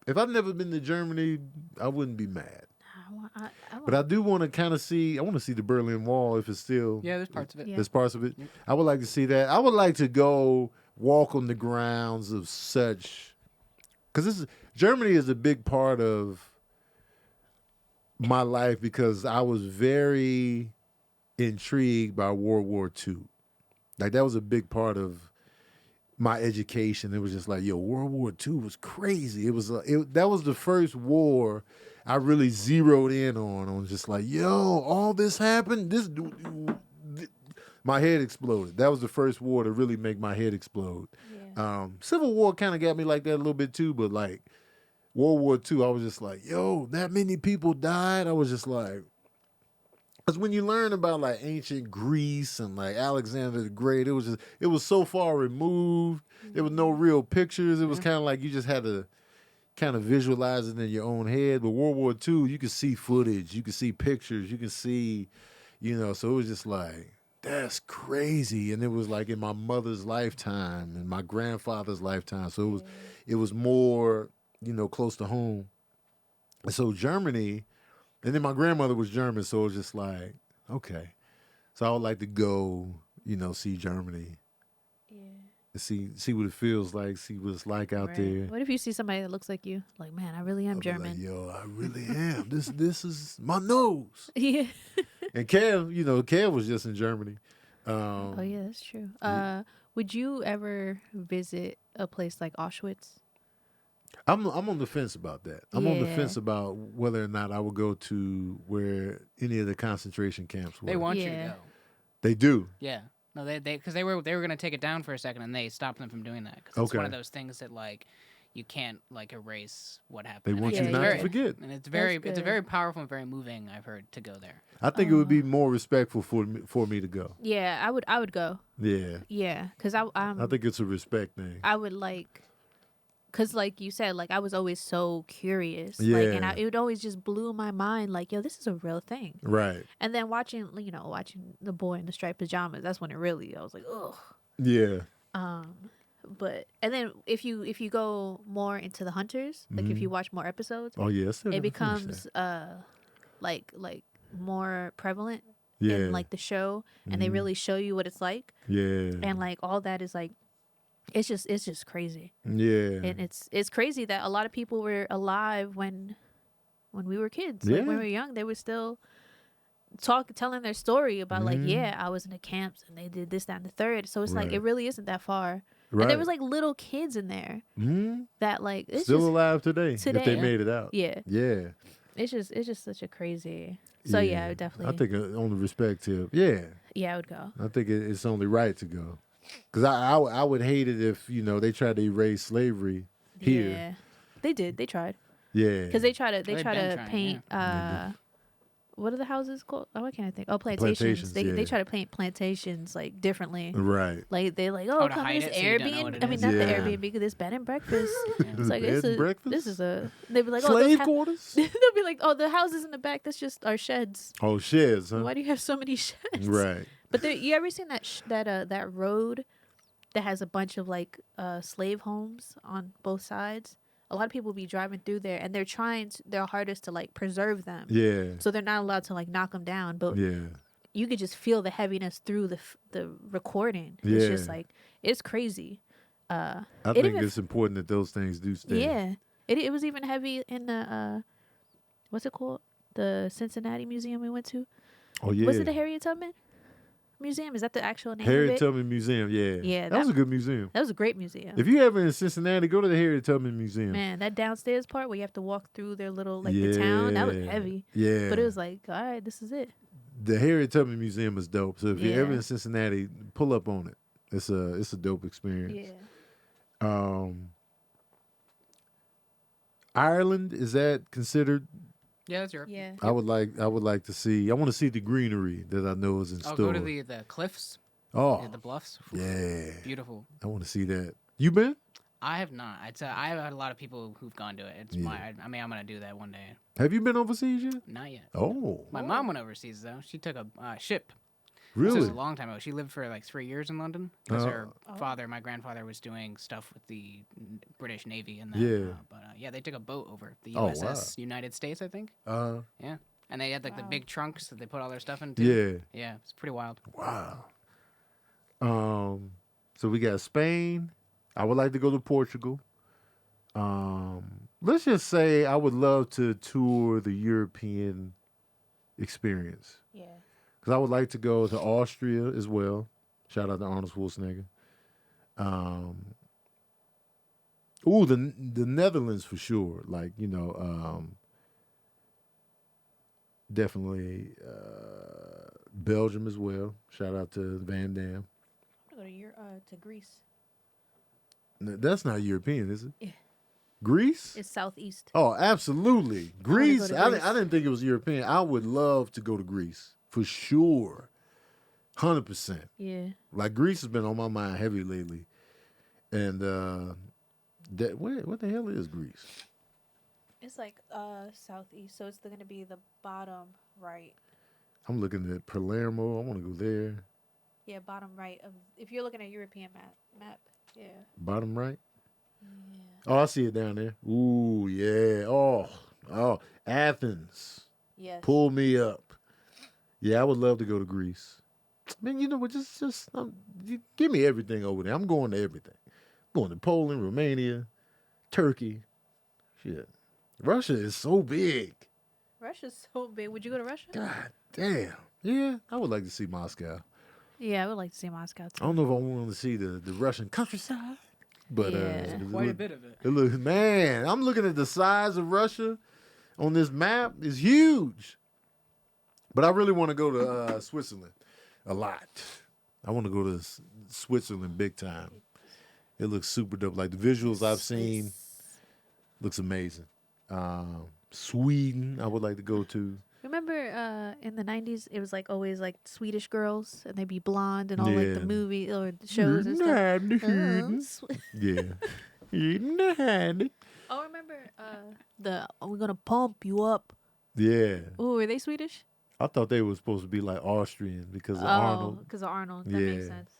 if I've never been to Germany, I wouldn't be mad. But I do want to kind of see. I want to see the Berlin Wall if it's still. Yeah, there's parts of it. Yeah. There's parts of it. I would like to see that. I would like to go walk on the grounds of such, because Germany is a big part of my life because I was very intrigued by World War II. Like that was a big part of my education. It was just like, yo, World War II was crazy. It was that was the first war I really zeroed in on just like, yo, all this happened. My head exploded. That was the first war to really make my head explode. Yeah. Civil War kind of got me like that a little bit too, but like World War II, I was just like, yo, that many people died. I was just like, because when you learn about like ancient Greece and like Alexander the Great, it was so far removed. There was no real pictures. It was kind of like you just had to kind of visualize it in your own head. But World War II, you could see footage, you could see pictures, you could see, so it was just like, that's crazy. And it was like in my mother's lifetime and my grandfather's lifetime. So it was more, close to home. And so Germany, and then my grandmother was German, so it was just like, okay. So I would like to go, see Germany. Yeah. See what it feels like, see what it's like out there. What if you see somebody that looks like you? Like, man, I really am German. Like, yo, I really am. This is my nose. Yeah. And Kev was just in Germany. Oh yeah, that's true. Would you ever visit a place like Auschwitz? I'm on the fence about that. I'm on the fence about whether or not I would go to where any of the concentration camps were. They want you to go. They do. Yeah. No, because they were going to take it down for a second, and they stopped them from doing that. Because it's one of those things that like you can't like erase what happened. They want you not to forget. And it's a very powerful and very moving. I've heard to go there. I think it would be more respectful for me to go. Yeah, I would go. Yeah. Yeah, because I think it's a respect thing. I would like Cause like you said, like I was always so curious, Yeah. like, and it would always just blew my mind, like, yo, this is a real thing. Right. And then watching the boy in the striped pajamas, that's when I was like, ugh. Yeah. But and then if you go more into the hunters, like if you watch more episodes, Oh yeah. it becomes like more prevalent Yeah. in like the show, and they really show you what it's like, Yeah. and like all that is like, it's just crazy. Yeah. And it's crazy that a lot of people were alive when we were kids. Like when we were young, they were still telling their story about like, yeah, I was in the camps and they did this, that, and the third. So it's like Right. it really isn't that far. Right. And there was like little kids in there that like it's still just, alive today if they made it out. Yeah. Yeah. It's just such a crazy. So yeah, I would definitely. I think on the respect tip, yeah. Yeah, I would go. I think it's only right to go. Because I would hate it if, they tried to erase slavery here. Yeah, they did. They tried. Yeah. Because they try to They've paint. been trying, What are the houses called? Oh, what can I think? Oh, plantations. They yeah. try to paint plantations like differently. Right. Like they're like, Oh, to come hide this it so you don't know what Airbnb. it I mean, is. not the Yeah. Airbnb, because it's bed and breakfast. It's like Bed and breakfast? this is a. They'd be like, oh, Slave those quarters? they'll be like, oh, the houses in the back. That's just our sheds. Oh, sheds, huh? Why do you have so many sheds? Right. But you ever seen that road that has a bunch of like slave homes on both sides? A lot of people be driving through there, and they're trying their hardest to like preserve them. Yeah. So they're not allowed to like knock them down, but Yeah. you could just feel the heaviness through the recording. It's just Yeah. like, it's crazy. I it think even- it's important that those things do stay. Yeah, it was even heavy in the what's it called? The Cincinnati museum we went to. Oh, yeah. Was it the Harriet Tubman Museum? Is that the actual name of Harriet it? Tubman Museum, yeah. Yeah, That was a good museum. That was a great museum. If you ever in Cincinnati, go to the Harriet Tubman Museum. Man, that downstairs part where you have to walk through their little like the town, that was Yeah. heavy. Yeah. But it was like, all right, this is it. The Harriet Tubman Museum is dope. So if you're ever Yeah. in Cincinnati, pull up on it. It's a dope experience. Yeah. Ireland, is that considered? Yeah, that's Europe. Yeah. I would like to see. I want to see the greenery that I know is in I'll store. go to the cliffs, oh, the bluffs. yeah. Beautiful. I want to see that. You been? I have not. I have had a lot of people who've gone to it. It's Yeah. I mean, I'm gonna do that one day. Have you been overseas yet? Not yet. Oh, My mom went overseas though. She took a ship. This really? was a long time ago. She lived for like 3 years in London because her Oh. father, my grandfather, was doing stuff with the British Navy and that. Yeah. But yeah, they took a boat over the Oh, wow. USS United States, I think. Yeah, and they had like the Wow. big trunks that they put all their stuff into. Yeah. Yeah, it's pretty wild. Wow. So we got Spain. I would like to go to Portugal. Let's just say I would love to tour the European experience. Yeah. Because I would like to go to Austria as well. Shout out to Arnold Schwarzenegger. The Netherlands for sure. Like, definitely Belgium as well. Shout out to Van Damme. I'm gonna go to Greece. That's not European, is it? Yeah. Greece? It's southeast. Oh, absolutely. go Greece. to I Greece. didn't think it was European. I would love to go to Greece for sure. 100%. Yeah. Like Greece has been on my mind heavy lately. And what the hell is Greece? It's like southeast, so it's gonna be the bottom right. I'm looking at Palermo. I want to go there. Yeah, bottom right of if you're looking at European map. Yeah. Bottom right. Oh, I see it down there. Ooh, yeah. Oh, Athens. Yes. Pull me up. Yeah, I would love to go to Greece. Man, you know what? Just you give me everything over there. I'm going to everything. Going to Poland, Romania, Turkey. Shit. Russia is so big. Russia's so big. Would you go to Russia? God damn. Yeah, I would like to see Moscow. Yeah, I would like to see Moscow I too. don't know if I want to see the Russian countryside, but Yeah. Quite a bit of it. It looks, man, I'm looking at the size of Russia on this map. It's huge. But I really want to go to Switzerland a lot. I want to go to Switzerland big time. It looks super dope. Like the visuals I've seen, looks amazing. Sweden, I would like to go to. Remember in the 90s, it was like always like Swedish girls, and they'd be blonde and all like the Yeah. movie or the shows and stuff. Yeah. Oh, remember we're gonna pump you up. Yeah. Oh, were they Swedish? I thought they were supposed to be like Austrian because of Oh, Arnold. because of Arnold. That makes Yeah. sense.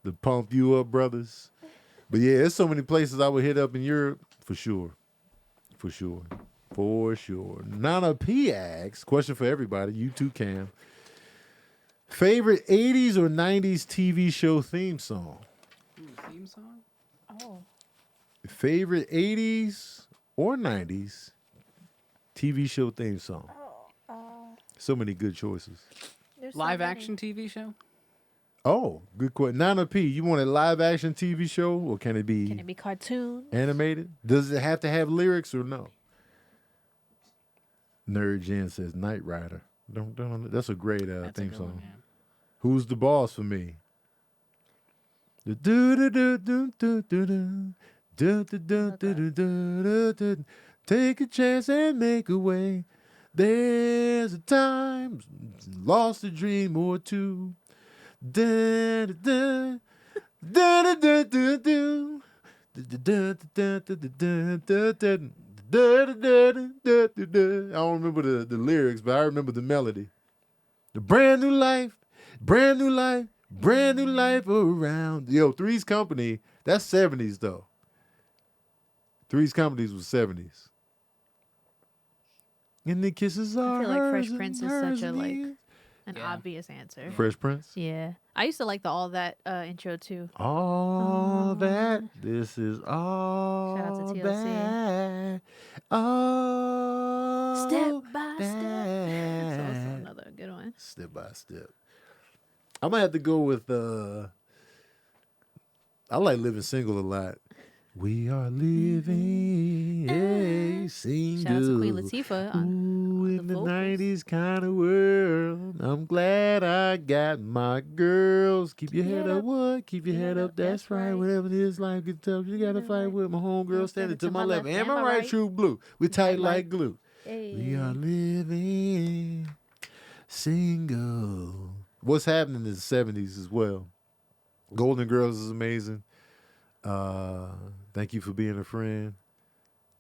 The Pump You Up Brothers. But yeah, there's so many places I would hit up in Europe for sure. For sure. For sure. Nana P asks, question for everybody, you too, Cam. Favorite 80s or 90s TV show theme song? Ooh, theme song? Oh. Favorite 80s or 90s TV show theme song? So many good choices. Live action TV show? Oh, good question. Nana P, you want a live action TV show or can it be, cartoon? animated? Does it have to have lyrics or no? Nerd Jen says Knight Rider. That's a great That's a theme good song. one, yeah. Who's the boss for me? Take a chance and make a way. There's a time, lost a dream or two. I don't remember the lyrics, but I remember the melody. The brand new life, brand new life, brand new life around. Yo, Three's Company, that's 70s though. Three's Companies was 70s. And the kisses are I feel like hers Fresh Prince and is such hers a and like his. an Yeah. obvious answer. Fresh Prince? Yeah, I used to like the all that intro too. All that, this is all Shout out to TLC. that. All Step by step. that. That's also another good one. Step by step. I'm gonna have to go with I like Living Single a lot. We are living a single. Shout out to Queen Latifah on Ooh, the in the vocals. 90s kind of world. I'm glad I got my girls. Keep your head up, what? Keep your head up, that's right. Whatever it is, life gets tough. You gotta fight with my homegirl standing to my left. Am I right, True Blue? We tight like glue. Hey. We are living single. What's happening in the 70s as well? Golden Girls is amazing. Thank you for being a friend.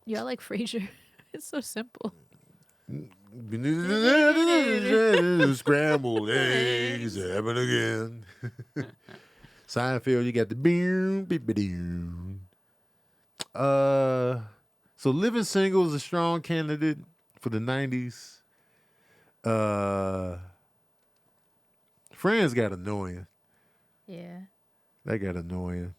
Yeah, I like Frasier. It's so simple. Scrambled eggs happen again. Seinfeld, you got the boom, beep, boom. So Living Single is a strong candidate for the 90s. Friends got annoying. Yeah. That got annoying.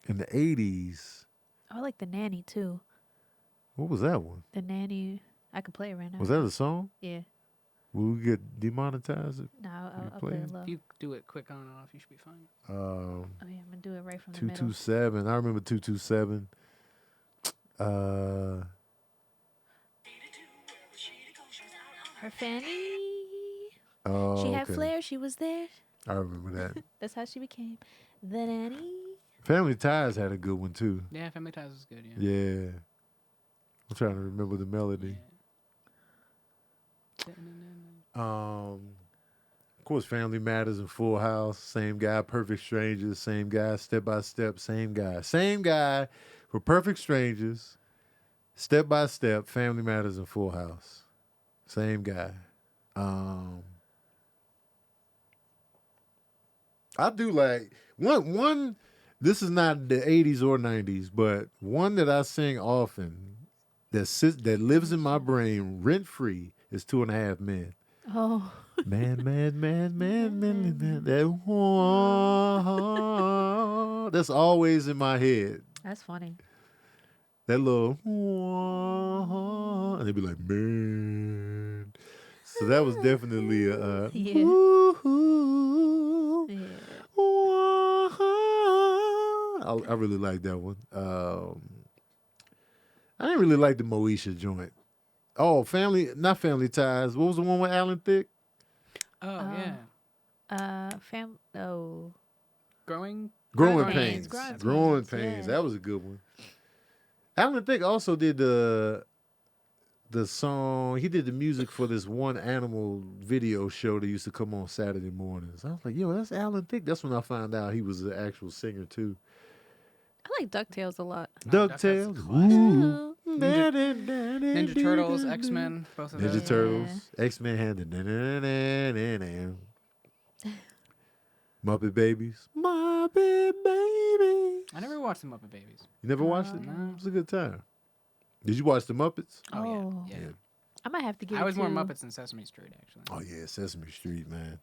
In the 80s, I like The Nanny too. what was that one? The Nanny. I could play it right now. Was that a song? Yeah. Will we get demonetized? No, I'll play play it? it low. If you do it quick on and off, you should be fine. Oh yeah, I'm gonna do it right from the middle. 227. I remember 227. Her Fanny. Oh, She had okay. flair. She was there. I remember that. That's how she became the nanny. Family Ties had a good one too. Yeah, Family Ties is good, yeah. Yeah. I'm trying to remember the melody. Of course, Family Matters and Full House. Same guy. Perfect Strangers. Same guy. Step by Step. Same guy. Same guy for Perfect Strangers. Step by Step. Family Matters and Full House. Same guy. I do like one. This is not the 80s or 90s, but one that I sing often that lives in my brain rent free is 2.5 Men. Oh. Man. That one, that's always in my head. That's funny. That little and they'd be like, man. So that was definitely a Yeah. ooh, Yeah. I really like that one. I didn't really like the Moesha joint. Oh, not Family Ties. What was the one with Alan Thicke? Oh, yeah. Growing Growing Pains. Pains. Growing Growing Pains, Pains. yeah. That was a good one. Alan Thicke also did the the song. He did the music for this one animal video show that used to come on Saturday mornings. I was like, yo, that's Alan Thicke. That's when I found out he was an actual singer too. I like DuckTales a lot. DuckTales. DuckTales. Ooh. Ninja Turtles, X-Men, both of Ninja those. Turtles, X-Men had the Muppet Babies. Muppet Babies. I never watched the Muppet Babies. You never watched it? No. It was a good time. Did you watch the Muppets? Oh, Oh. yeah. Yeah. I might have to give I it was to... more Muppets than Sesame Street, actually. Oh yeah, Sesame Street, man.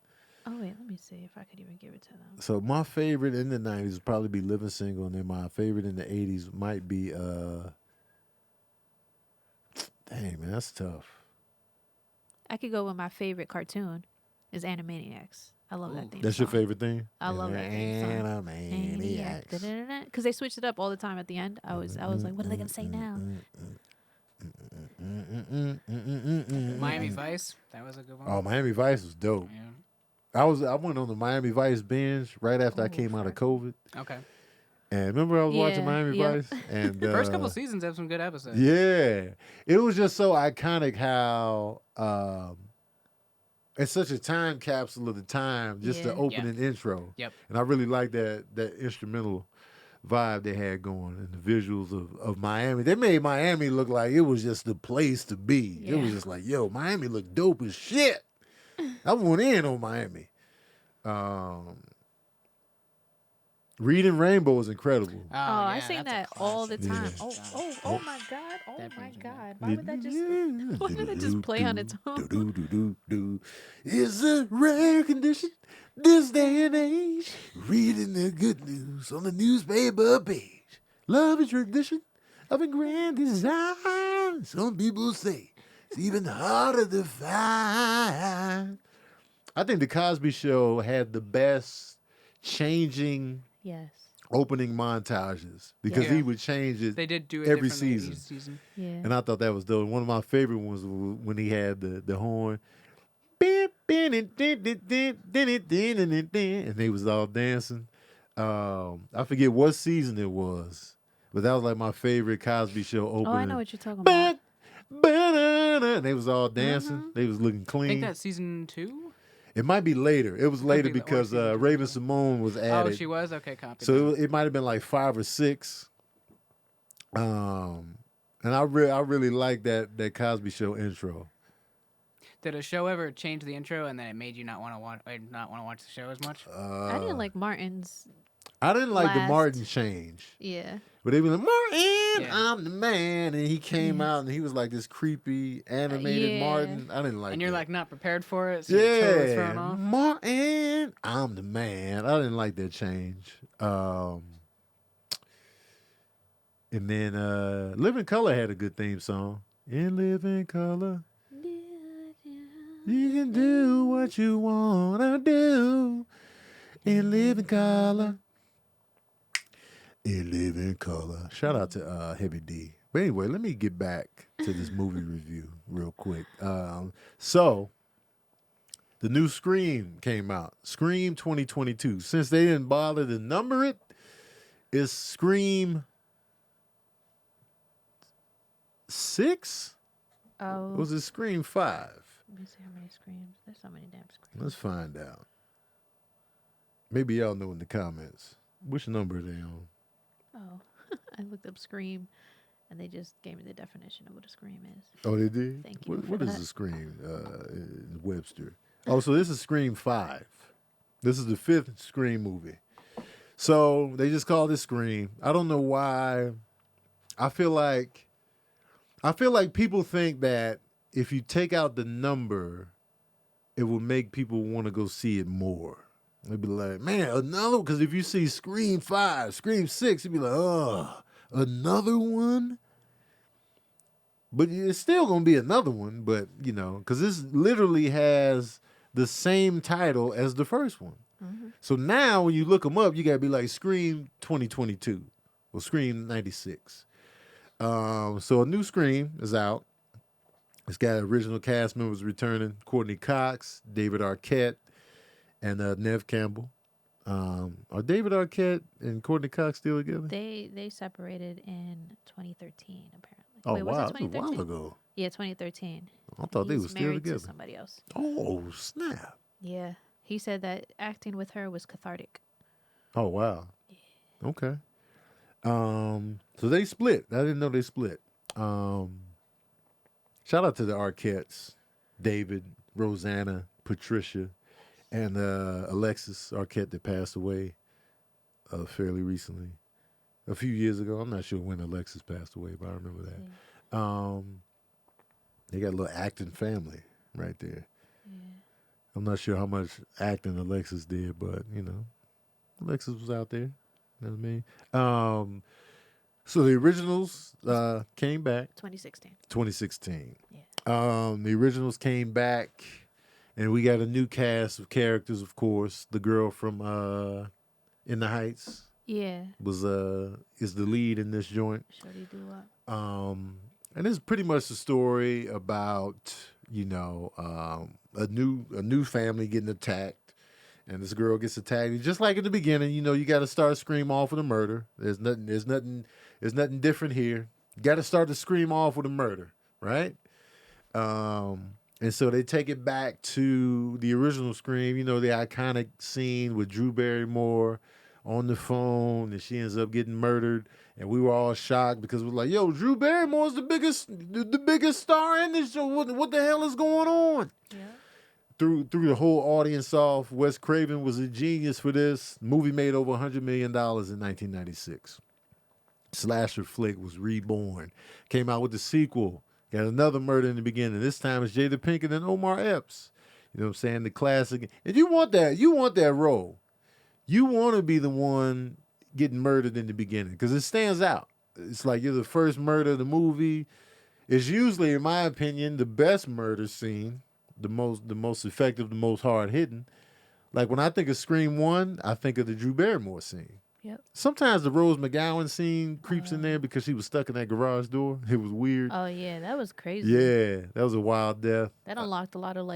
Oh, wait, let me see if I could even give it to them. So my favorite in the 90s would probably be Living Single, and then my favorite in the 80s might be dang man, that's tough. I could go with my favorite cartoon is Animaniacs. I love that theme That's your song. favorite thing? I love that theme song. Animaniacs. Because they switched it up all the time at the end. I was like, what are they gonna say now? Miami Vice, that was a good one. Oh, Miami Vice was dope. Yeah. I went on the Miami Vice binge right after I came out of COVID. Okay. And remember I was watching Yeah, Miami yep. Vice? And First couple seasons have some good episodes. yeah. It was just so iconic how it's such a time capsule of the time, just the Yeah. opening intro. Yep. And I really like that instrumental vibe they had going and the visuals of Miami. They made Miami look like it was just the place to be. It was Yeah. just like, yo, Miami look dope as shit. I went in on Miami. Reading Rainbow is incredible. Oh, I yeah, sing that's a that all the classic. time. Yeah. Oh my God. Oh That my brings me God. Why would that just play on its own? Do. It's a rare condition this day and age. Reading the good news on the newspaper page. Love is tradition of a grand design. Some people say it's even harder to find. I think the Cosby Show had the best changing Yes. opening montages because Yeah. he would change it They did do it every differently season. each season. Yeah. And I thought that was dope. One of my favorite ones was when he had the horn. And they was all dancing. I forget what season it was, but that was like my favorite Cosby Show opening. Oh, I know what you're talking about. And they was all dancing. They was looking I clean. think that's season 2. It might be later. It was later be the- or because season two. Raven Simone was Oh, added. she was? Okay, copy. So it might have been like 5 or 6. And I really like that Cosby Show intro. Did a show ever change the intro and then it made you not want to watch the show as much? I didn't like Martin's. I didn't like the last- Martin change. Yeah. But they were like, Martin, Yeah. I'm the man. And he came Yes. out and he was like this creepy animated Yeah. Martin. I didn't like And you're that. like not prepared for it, so you're totally thrown Yeah, off. Martin, I'm the man. I didn't like that change. And then Living Color had a good theme song. In Living Color, you can do what you wanna do. In Living Color. In Living Color. Shout out to Heavy D. But anyway, let me get back to this movie review real quick. So, the new Scream came out. Scream 2022. Since they didn't bother to number it, it's Scream 6? Oh. Or was it Scream 5? Let me see how many screams. There's so many damn screams. Let's find out. Maybe y'all know in the comments. Which number are they on? Oh. I looked up scream and they just gave me the definition of what a scream is. Oh, they did? Thank you What, for what is that. a Scream in Webster? Oh, so this is Scream 5. This is the 5th Scream movie. So they just called it Scream. I don't know why. I feel like people think that if you take out the number, it will make people want to go see it more. They'd be like, man, another, because if you see Scream 5, Scream 6, you'd be like, oh, another one? But it's still going to be another one, but, you know, because this literally has the same title as the first one. Mm-hmm. So now when you look them up, you got to be like Scream 2022 or Scream 96. So a new Scream is out. It's got original cast members returning: Courtney Cox, David Arquette, and Nev Campbell. Are David Arquette and Courtney Cox still together? They separated in 2013 apparently. Oh, Wait, was it wow. That's a while 2013? ago. Yeah, 2013. I thought they He's were still married together. to somebody else. Oh, snap. Yeah. He said that acting with her was cathartic. Oh, wow. Okay. So they split. I didn't know they split. Shout out to the Arquettes, David, Rosanna, Patricia, and Alexis Arquette that passed away fairly recently. A few years ago. I'm not sure when Alexis passed away, but I remember that. Yeah. They got a little acting family right there. Yeah. I'm not sure how much acting Alexis did, but Alexis was out there. You know what I mean? So the originals came back 2016. 2016. Yeah. The originals came back, and we got a new cast of characters. Of course, the girl from In the Heights Yeah. is the lead in this joint. Shorty do what? And it's pretty much the story about a new family getting attacked, and this girl gets attacked. Just like in the beginning, you got to start scream off with a murder. There's nothing different here. You got to start to scream off with a murder, right? And so they take it back to the original Scream. The iconic scene with Drew Barrymore on the phone, and she ends up getting murdered. And we were all shocked because we're like, "Yo, Drew Barrymore's the biggest star in this show. What the hell is going on?" Yeah. Threw the whole audience off. Wes Craven was a genius for this. Movie made over $100 million in 1996. Slasher flick was reborn. Came out with the sequel. Got another murder in the beginning. This time it's Jada Pinkett and Omar Epps. You know what I'm saying? The classic. And you want that role. You want to be the one getting murdered in the beginning because it stands out. It's like you're the first murder of the movie. It's usually, in my opinion, the best murder scene, the most effective, the most hard hitting. Like when I think of Scream 1, I think of the Drew Barrymore scene. Yep. Sometimes the Rose McGowan scene creeps in there because she was stuck in that garage door. It was weird. Oh yeah, that was crazy. Yeah, that was a wild death. That unlocked a lot of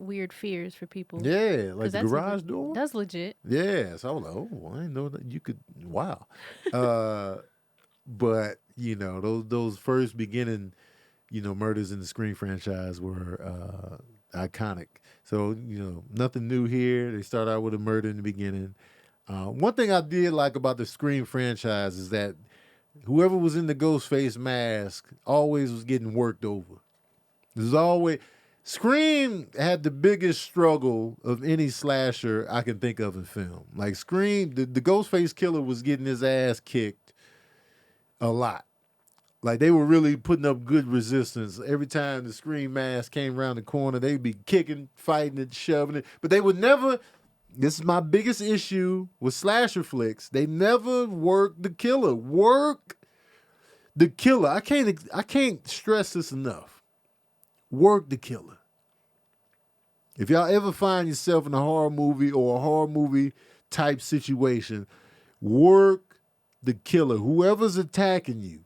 weird fears for people. Yeah, like the that's garage door. That's legit. Yeah, so I was like, oh, I didn't know that you could. Wow. But those first beginning, murders in the Scream franchise were iconic. So nothing new here. They start out with a murder in the beginning. One thing I did like about the Scream franchise is that whoever was in the Ghostface mask always was getting worked over. There's always Scream had the biggest struggle of any slasher I can think of in film. Like Scream, the Ghostface killer was getting his ass kicked a lot. Like they were really putting up good resistance. Every time the Scream mask came around the corner, they'd be kicking, fighting it, shoving it. But they would never. This is my biggest issue with slasher flicks. They never work the killer. Work the killer. I can't stress this enough. Work the killer. If y'all ever find yourself in a horror movie or a horror movie type situation, work the killer. Whoever's attacking you.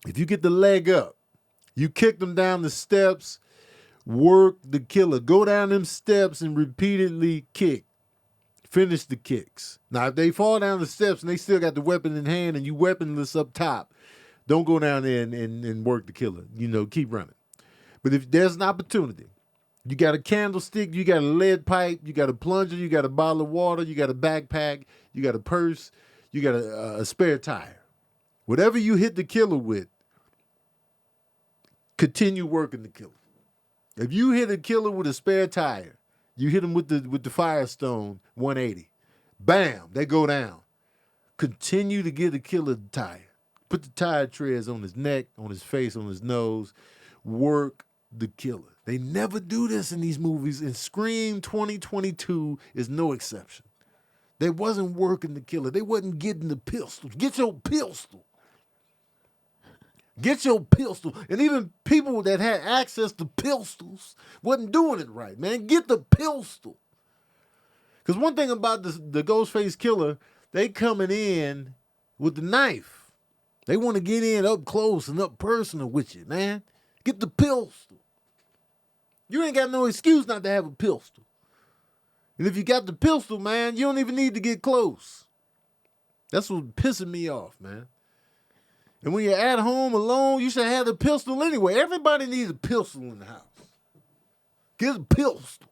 If you get the leg up, you kick them down the steps, work the killer. Go down them steps and repeatedly kick. Finish the kicks. Now, if they fall down the steps and they still got the weapon in hand and you weaponless up top, don't go down there and work the killer. Keep running. But if there's an opportunity, you got a candlestick, you got a lead pipe, you got a plunger, you got a bottle of water, you got a backpack, you got a purse, you got a spare tire. Whatever you hit the killer with, continue working the killer. If you hit a killer with a spare tire, you hit him with the Firestone 180. Bam, they go down. Continue to get the killer the tire. Put the tire treads on his neck, on his face, on his nose. Work the killer. They never do this in these movies, and Scream 2022 is no exception. They wasn't working the killer. They wasn't getting the pistol. Get your pistol. Get your pistol. And even people that had access to pistols wasn't doing it right, man. Get the pistol. Because one thing about the Ghostface killer, they coming in with the knife. They want to get in up close and up personal with you, man. Get the pistol. You ain't got no excuse not to have a pistol. And if you got the pistol, man, you don't even need to get close. That's what's pissing me off, man. And when you're at home alone, you should have the pistol anyway. Everybody needs a pistol in the house. Get a pistol.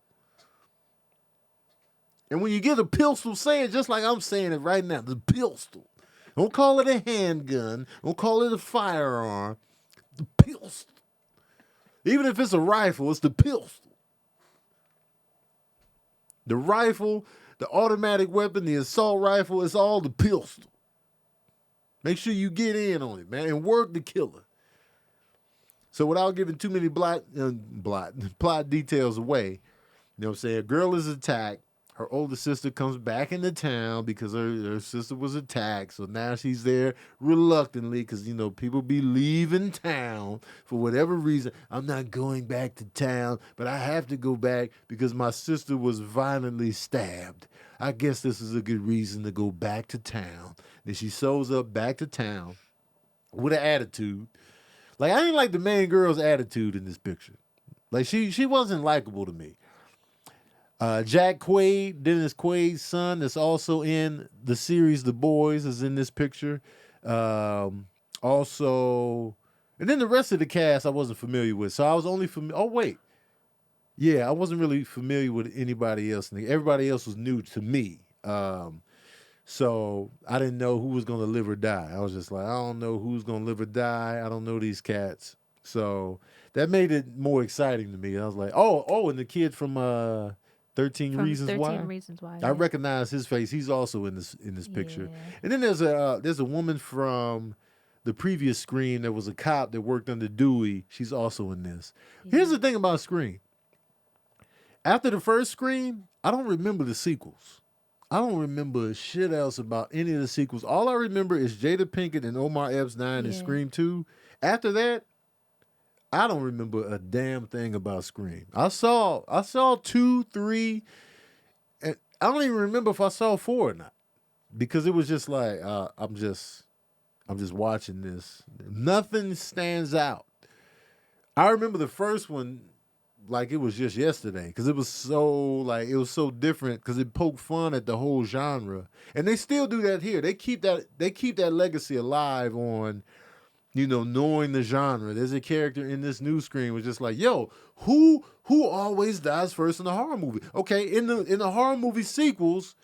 And when you get a pistol, say it just like I'm saying it right now. The pistol. Don't call it a handgun. Don't call it a firearm. The pistol. Even if it's a rifle, it's the pistol. The rifle, the automatic weapon, the assault rifle, it's all the pistol. Make sure you get in on it, man, and work the killer. So without giving too many plot details away, you know what I'm saying? A girl is attacked. Her older sister comes back into town because her sister was attacked. So now she's there reluctantly because, you know, people be leaving town for whatever reason. I'm not going back to town, but I have to go back because my sister was violently stabbed. I guess this is a good reason to go back to town. Then she shows up back to town with an attitude. Like, I didn't like the main girl's attitude in this picture. Like, she wasn't likable to me. Jack Quaid, Dennis Quaid's son, that's also in the series The Boys, is in this picture. Also, and then the rest of the cast I wasn't familiar with. So I was only familiar. Oh, wait. Yeah, I wasn't really familiar with anybody else. Everybody else was new to me. So I didn't know who was going to live or die. I was just like, I don't know who's going to live or die. I don't know these cats. So that made it more exciting to me. I was like, oh, and the kid from 13 Reasons Why. 13 Reasons Why. I recognize his face. He's also in this picture. Yeah. And then there's a woman from the previous Scream that was a cop that worked under Dewey. She's also in this. Yeah. Here's the thing about Scream. After the first Scream, I don't remember the sequels. I don't remember shit else about any of the sequels. All I remember is Jada Pinkett and Omar Epps dying in Scream 2. After that, I don't remember a damn thing about Scream. I saw 2, 3, and I don't even remember if I saw 4 or not. Because it was just like, I'm just watching this. Nothing stands out. I remember the first one like it was just yesterday because it was so different because it poked fun at the whole genre. And they still do that here. They keep that legacy alive on, you know, knowing the genre. There's a character in this new Scream was just like, yo, who always dies first in a horror movie? Okay, in the horror movie sequels,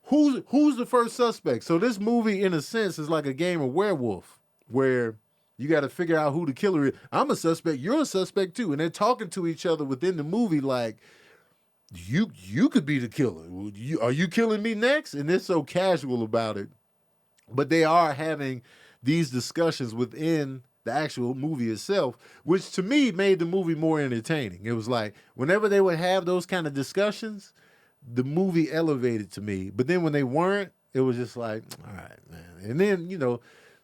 who's the first suspect? So this movie, in a sense, is like a game of werewolf where you got to figure out who the killer is. I'm a suspect. You're a suspect too, and they're talking to each other within the movie like, you could be the killer. Are you killing me next? And they're so casual about it, but they are having these discussions within the actual movie itself, which to me made the movie more entertaining. It was like whenever they would have those kind of discussions, the movie elevated to me. But then when they weren't, it was just like, all right, man. And then, you know,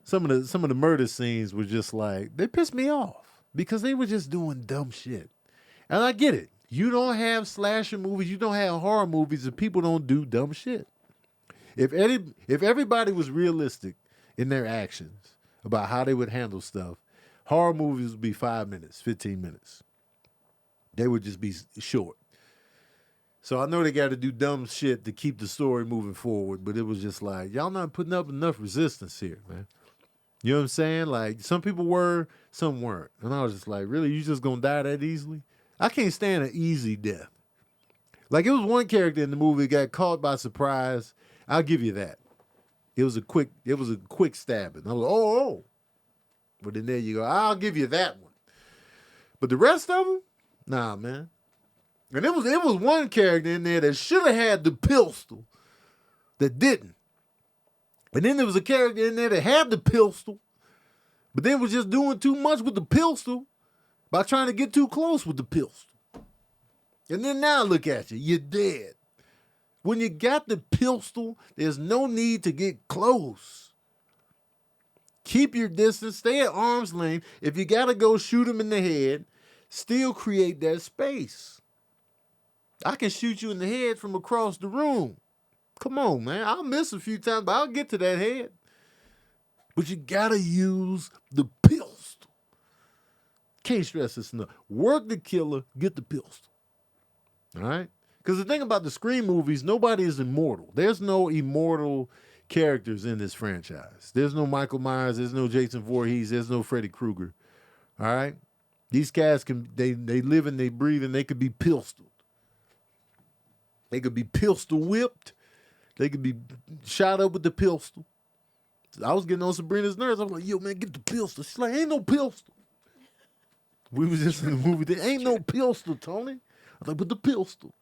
some of the murder scenes were just like, they pissed me off because they were just doing dumb shit. And I get it. You don't have slasher movies, you don't have horror movies if people don't do dumb shit. If everybody was realistic in their actions about how they would handle stuff, horror movies would be 5 minutes, 15 minutes. They would just be short. So I know they got to do dumb shit to keep the story moving forward, but it was just like, y'all not putting up enough resistance here, man. You know what I'm saying? Like, some people were, some weren't. And I was just like, really? You just gonna die that easily? I can't stand an easy death. Like, it was one character in the movie that got caught by surprise. I'll give you that. It was a quick stabbing. I was like, oh. But then there you go. I'll give you that one. But the rest of them, nah, man. And it was one character in there that should have had the pistol that didn't. And then there was a character in there that had the pistol, but then was just doing too much with the pistol by trying to get too close with the pistol. And then now look at you. You're dead. When you got the pistol, there's no need to get close. Keep your distance. Stay at arm's length. If you got to go shoot him in the head, still create that space. I can shoot you in the head from across the room. Come on, man. I'll miss a few times, but I'll get to that head. But you got to use the pistol. Can't stress this enough. Work the killer, get the pistol. All right? Because the thing about the Scream movies, nobody is immortal. There's no immortal characters in this franchise. There's no Michael Myers. There's no Jason Voorhees. There's no Freddy Krueger. All right? These cats, they live and they breathe, and they could be pistoled. They could be pistol whipped. They could be shot up with the pistol. I was getting on Sabrina's nerves. I was like, yo, man, get the pistol. She's like, ain't no pistol. We was just in the movie. There ain't no pistol, Tony. I was like, but the pistol.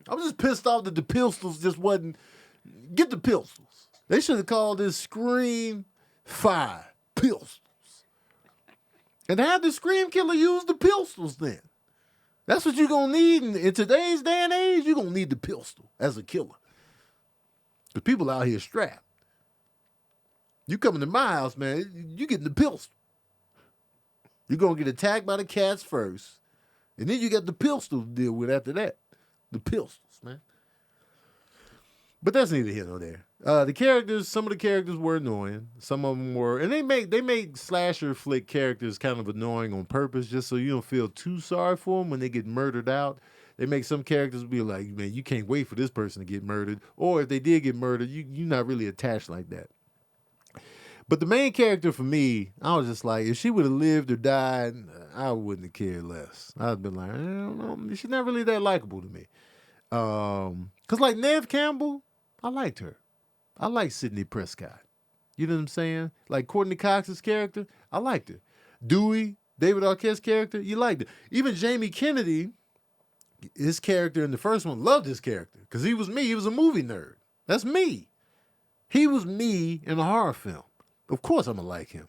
I was just pissed off that the pistols just wasn't. Get the pistols. They should have called this Scream 5 pistols. And have the Scream Killer use the pistols then. That's what you're going to need. In today's day and age, you're going to need the pistol as a killer. Because people out here strapped. You coming to my house, man, you getting the pistol. You're going to get attacked by the cats first. And then you got the pistol to deal with after that. The pistols, man. But that's neither here nor there. The characters, some of the characters were annoying. Some of them were, and they make slasher flick characters kind of annoying on purpose, just so you don't feel too sorry for them when they get murdered out. They make some characters be like, man, you can't wait for this person to get murdered. Or if they did get murdered, you're not really attached like that. But the main character for me, I was just like, if she would have lived or died, I wouldn't have cared less. I'd have been like, I don't know, she's not really that likable to me. Because like Neve Campbell, I liked her. I like Sidney Prescott. You know what I'm saying? Like Courtney Cox's character, I liked her. Dewey, David Arquette's character, you liked it. Even Jamie Kennedy, his character in the first one, loved his character. Because he was me. He was a movie nerd. That's me. He was me in a horror film. Of course I'm going to like him.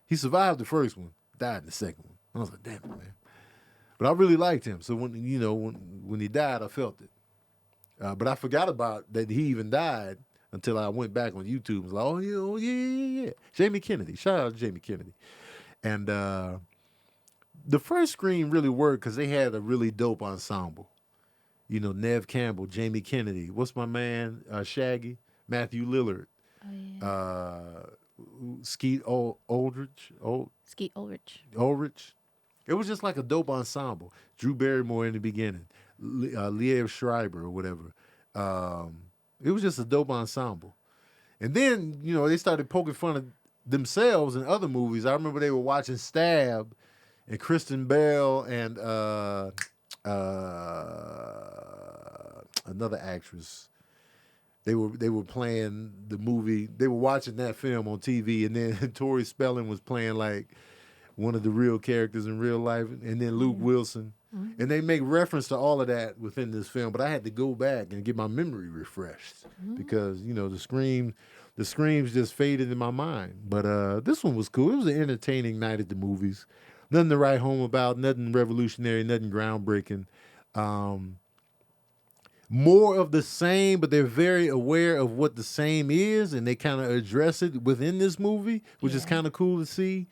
He survived the first one, died in the second one. I was like, damn it, man. But I really liked him. So when he died, I felt it. But I forgot about that he even died until I went back on YouTube and was like, oh, yeah. Jamie Kennedy. Shout out to Jamie Kennedy. And the first Scream really worked because they had a really dope ensemble. You know, Neve Campbell, Jamie Kennedy. What's my man? Shaggy. Matthew Lillard. Oh, yeah. Skeet Ulrich. Skeet Ulrich. Ulrich. It was just like a dope ensemble. Drew Barrymore in the beginning. Liev Schreiber or whatever. It was just a dope ensemble. And then, they started poking fun at themselves in other movies. I remember they were watching Stab, and Kristen Bell and another actress. They were playing the movie. They were watching that film on TV, and then Tori Spelling was playing like one of the real characters in real life, and then Luke Wilson. Mm-hmm. And they make reference to all of that within this film, but I had to go back and get my memory refreshed because, the screams just faded in my mind. But this one was cool. It was an entertaining night at the movies. Nothing to write home about, nothing revolutionary, nothing groundbreaking. More of the same, but they're very aware of what the same is, and they kind of address it within this movie, which is kind of cool to see.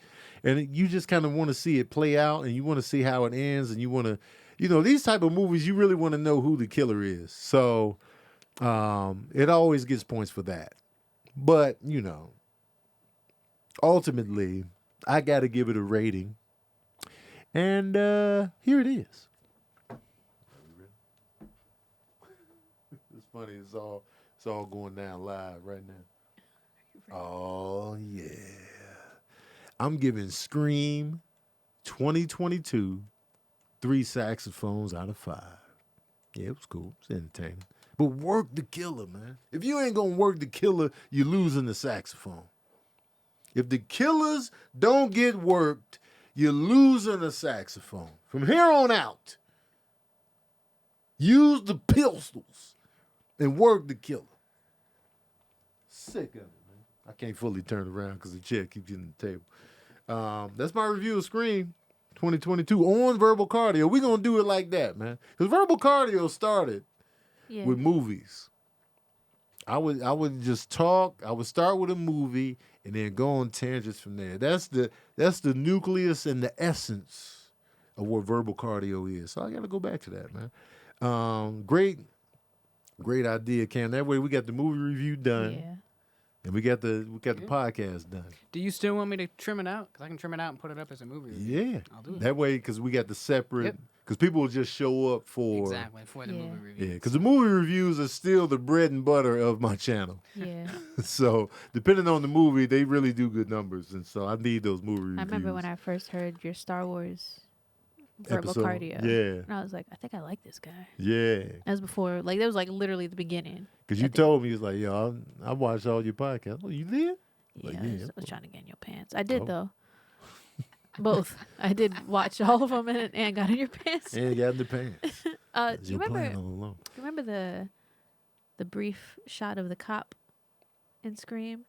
And you just kind of want to see it play out, and you want to see how it ends, and you want to, these type of movies, you really want to know who the killer is. So it always gets points for that. But, ultimately, I got to give it a rating. And here it is. It's funny. It's all going down live right now. Oh, yeah. I'm giving Scream 2022 3 saxophones out of 5. Yeah, it was cool. It's entertaining. But work the killer, man. If you ain't going to work the killer, you're losing the saxophone. If the killers don't get worked, you're losing a saxophone. From here on out, use the pistols and work the killer. Sick of it, man. I can't fully turn around because the chair keeps getting the table. That's my review of Scream 2022 on Verbal Cardio. We're going to do it like that, man. Because Verbal Cardio started with movies. I would just talk. I would start with a movie and then go on tangents from there. That's the nucleus and the essence of what Verbal Cardio is. So I got to go back to that, man. Great idea, Cam. That way we got the movie review done. Yeah. And we got the podcast done. Do you still want me to trim it out? Because I can trim it out and put it up as a movie review. Yeah. I'll do it. That way, because we got the separate. Yep. Because people will just show up for. Exactly, for the movie review. Yeah, because the movie reviews are still the bread and butter of my channel. Yeah. So, depending on the movie, they really do good numbers. And so, I need those movie reviews. I remember when I first heard your Star Wars verbal Episode. cardio. Yeah. And I was like, I think I like this guy. Yeah. That was before, like, that was like literally the beginning. Because you told me, you was like, yo, I watched all your podcasts. Oh, you did? Yeah, Like, I was trying to get in your pants. I did, Oh. though. Both. I did watch all of them and got in your pants. And got in the pants. Do you Your plan remember? all along. You remember the brief shot of the cop in Scream,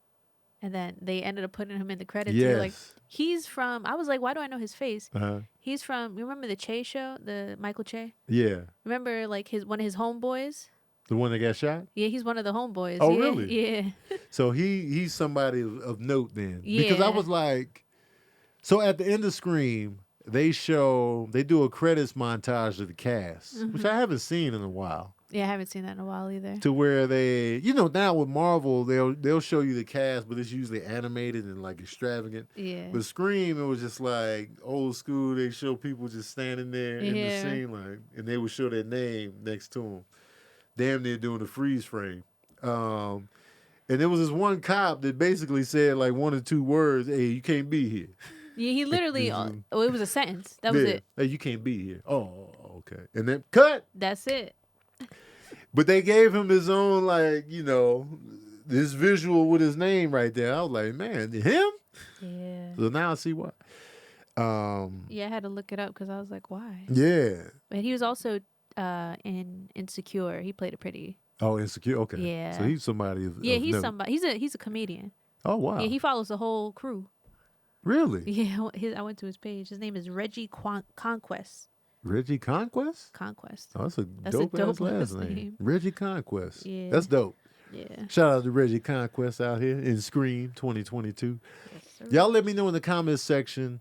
and then they ended up putting him in the credits? Yes. You're like, he's from. I was like, why do I know his face? Uh-huh. He's from. You remember the Che show, the Michael Che? Yeah. Remember like one of his homeboys? The one that got shot? Yeah, he's one of the homeboys. Oh, yeah, really? Yeah. So he's somebody of note then. Because I Yeah. was like, so at the end of Scream, they do a credits montage of the cast, which I haven't seen in a while. Yeah, I haven't seen that in a while either. To where they, now with Marvel, they'll show you the cast, but it's usually animated and like extravagant. Yeah. But Scream, it was just like old school. They show people just standing there in the Yeah. scene, like, and they would show their name next to them. Damn near doing a freeze frame. And there was this one cop that basically said like one or two words, "Hey, you can't be here." Yeah, he literally. It was a sentence. That was it. Hey, you can't be here. Oh, okay. And then cut. That's it. But they gave him his own, like, this visual with his name right there. I was like, man, him? Yeah. So now I see why. Yeah, I had to look it up because I was like, why? Yeah. But he was also in Insecure. He played it pretty. Oh, Insecure. Okay. Yeah. So he's somebody of He's note. somebody. He's a comedian. Oh, wow. Yeah, he follows the whole crew. Really? Yeah, I went to his page. His name is Reggie Conquest. Reggie Conquest? Conquest. Oh, that's a That's a dope ass dope last last name. name. Reggie Conquest. Yeah. That's dope. Yeah. Shout out to Reggie Conquest out here in Scream 2022. Yes, sir. Y'all let me know in the comments section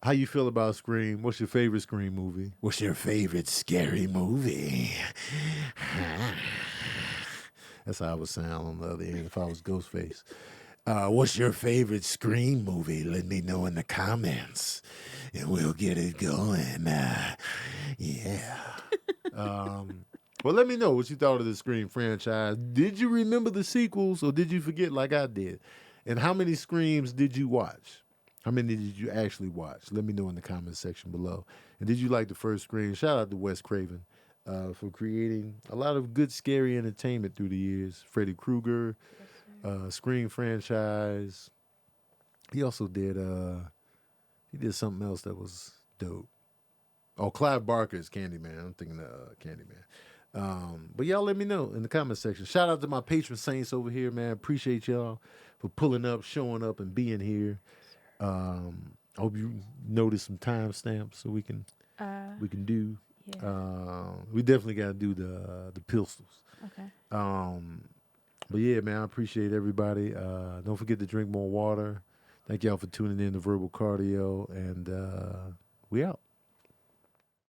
how you feel about Scream. What's your favorite Scream movie? What's your favorite scary movie? That's how I would sound on the other end if I was Ghostface. What's your favorite Scream movie? Let me know in the comments, and we'll get it going. Yeah. Well, let me know what you thought of the Scream franchise. Did you remember the sequels, or did you forget like I did? And how many Screams did you watch? How many did you actually watch? Let me know in the comments section below. And did you like the first Scream? Shout out to Wes Craven for creating a lot of good, scary entertainment through the years. Freddy Krueger, Scream franchise. He also did something else that was dope. Oh, Clive Barker's Candyman. I'm thinking of Candyman. But y'all let me know in the comment section. Shout out to my patron saints over here, man. Appreciate y'all for pulling up, showing up, and being here. I hope you notice some timestamps so we can do. Yeah. We definitely got to do the pistols. Okay. But yeah, man, I appreciate everybody. Don't forget to drink more water. Thank y'all for tuning in to Verbal Cardio, and we out.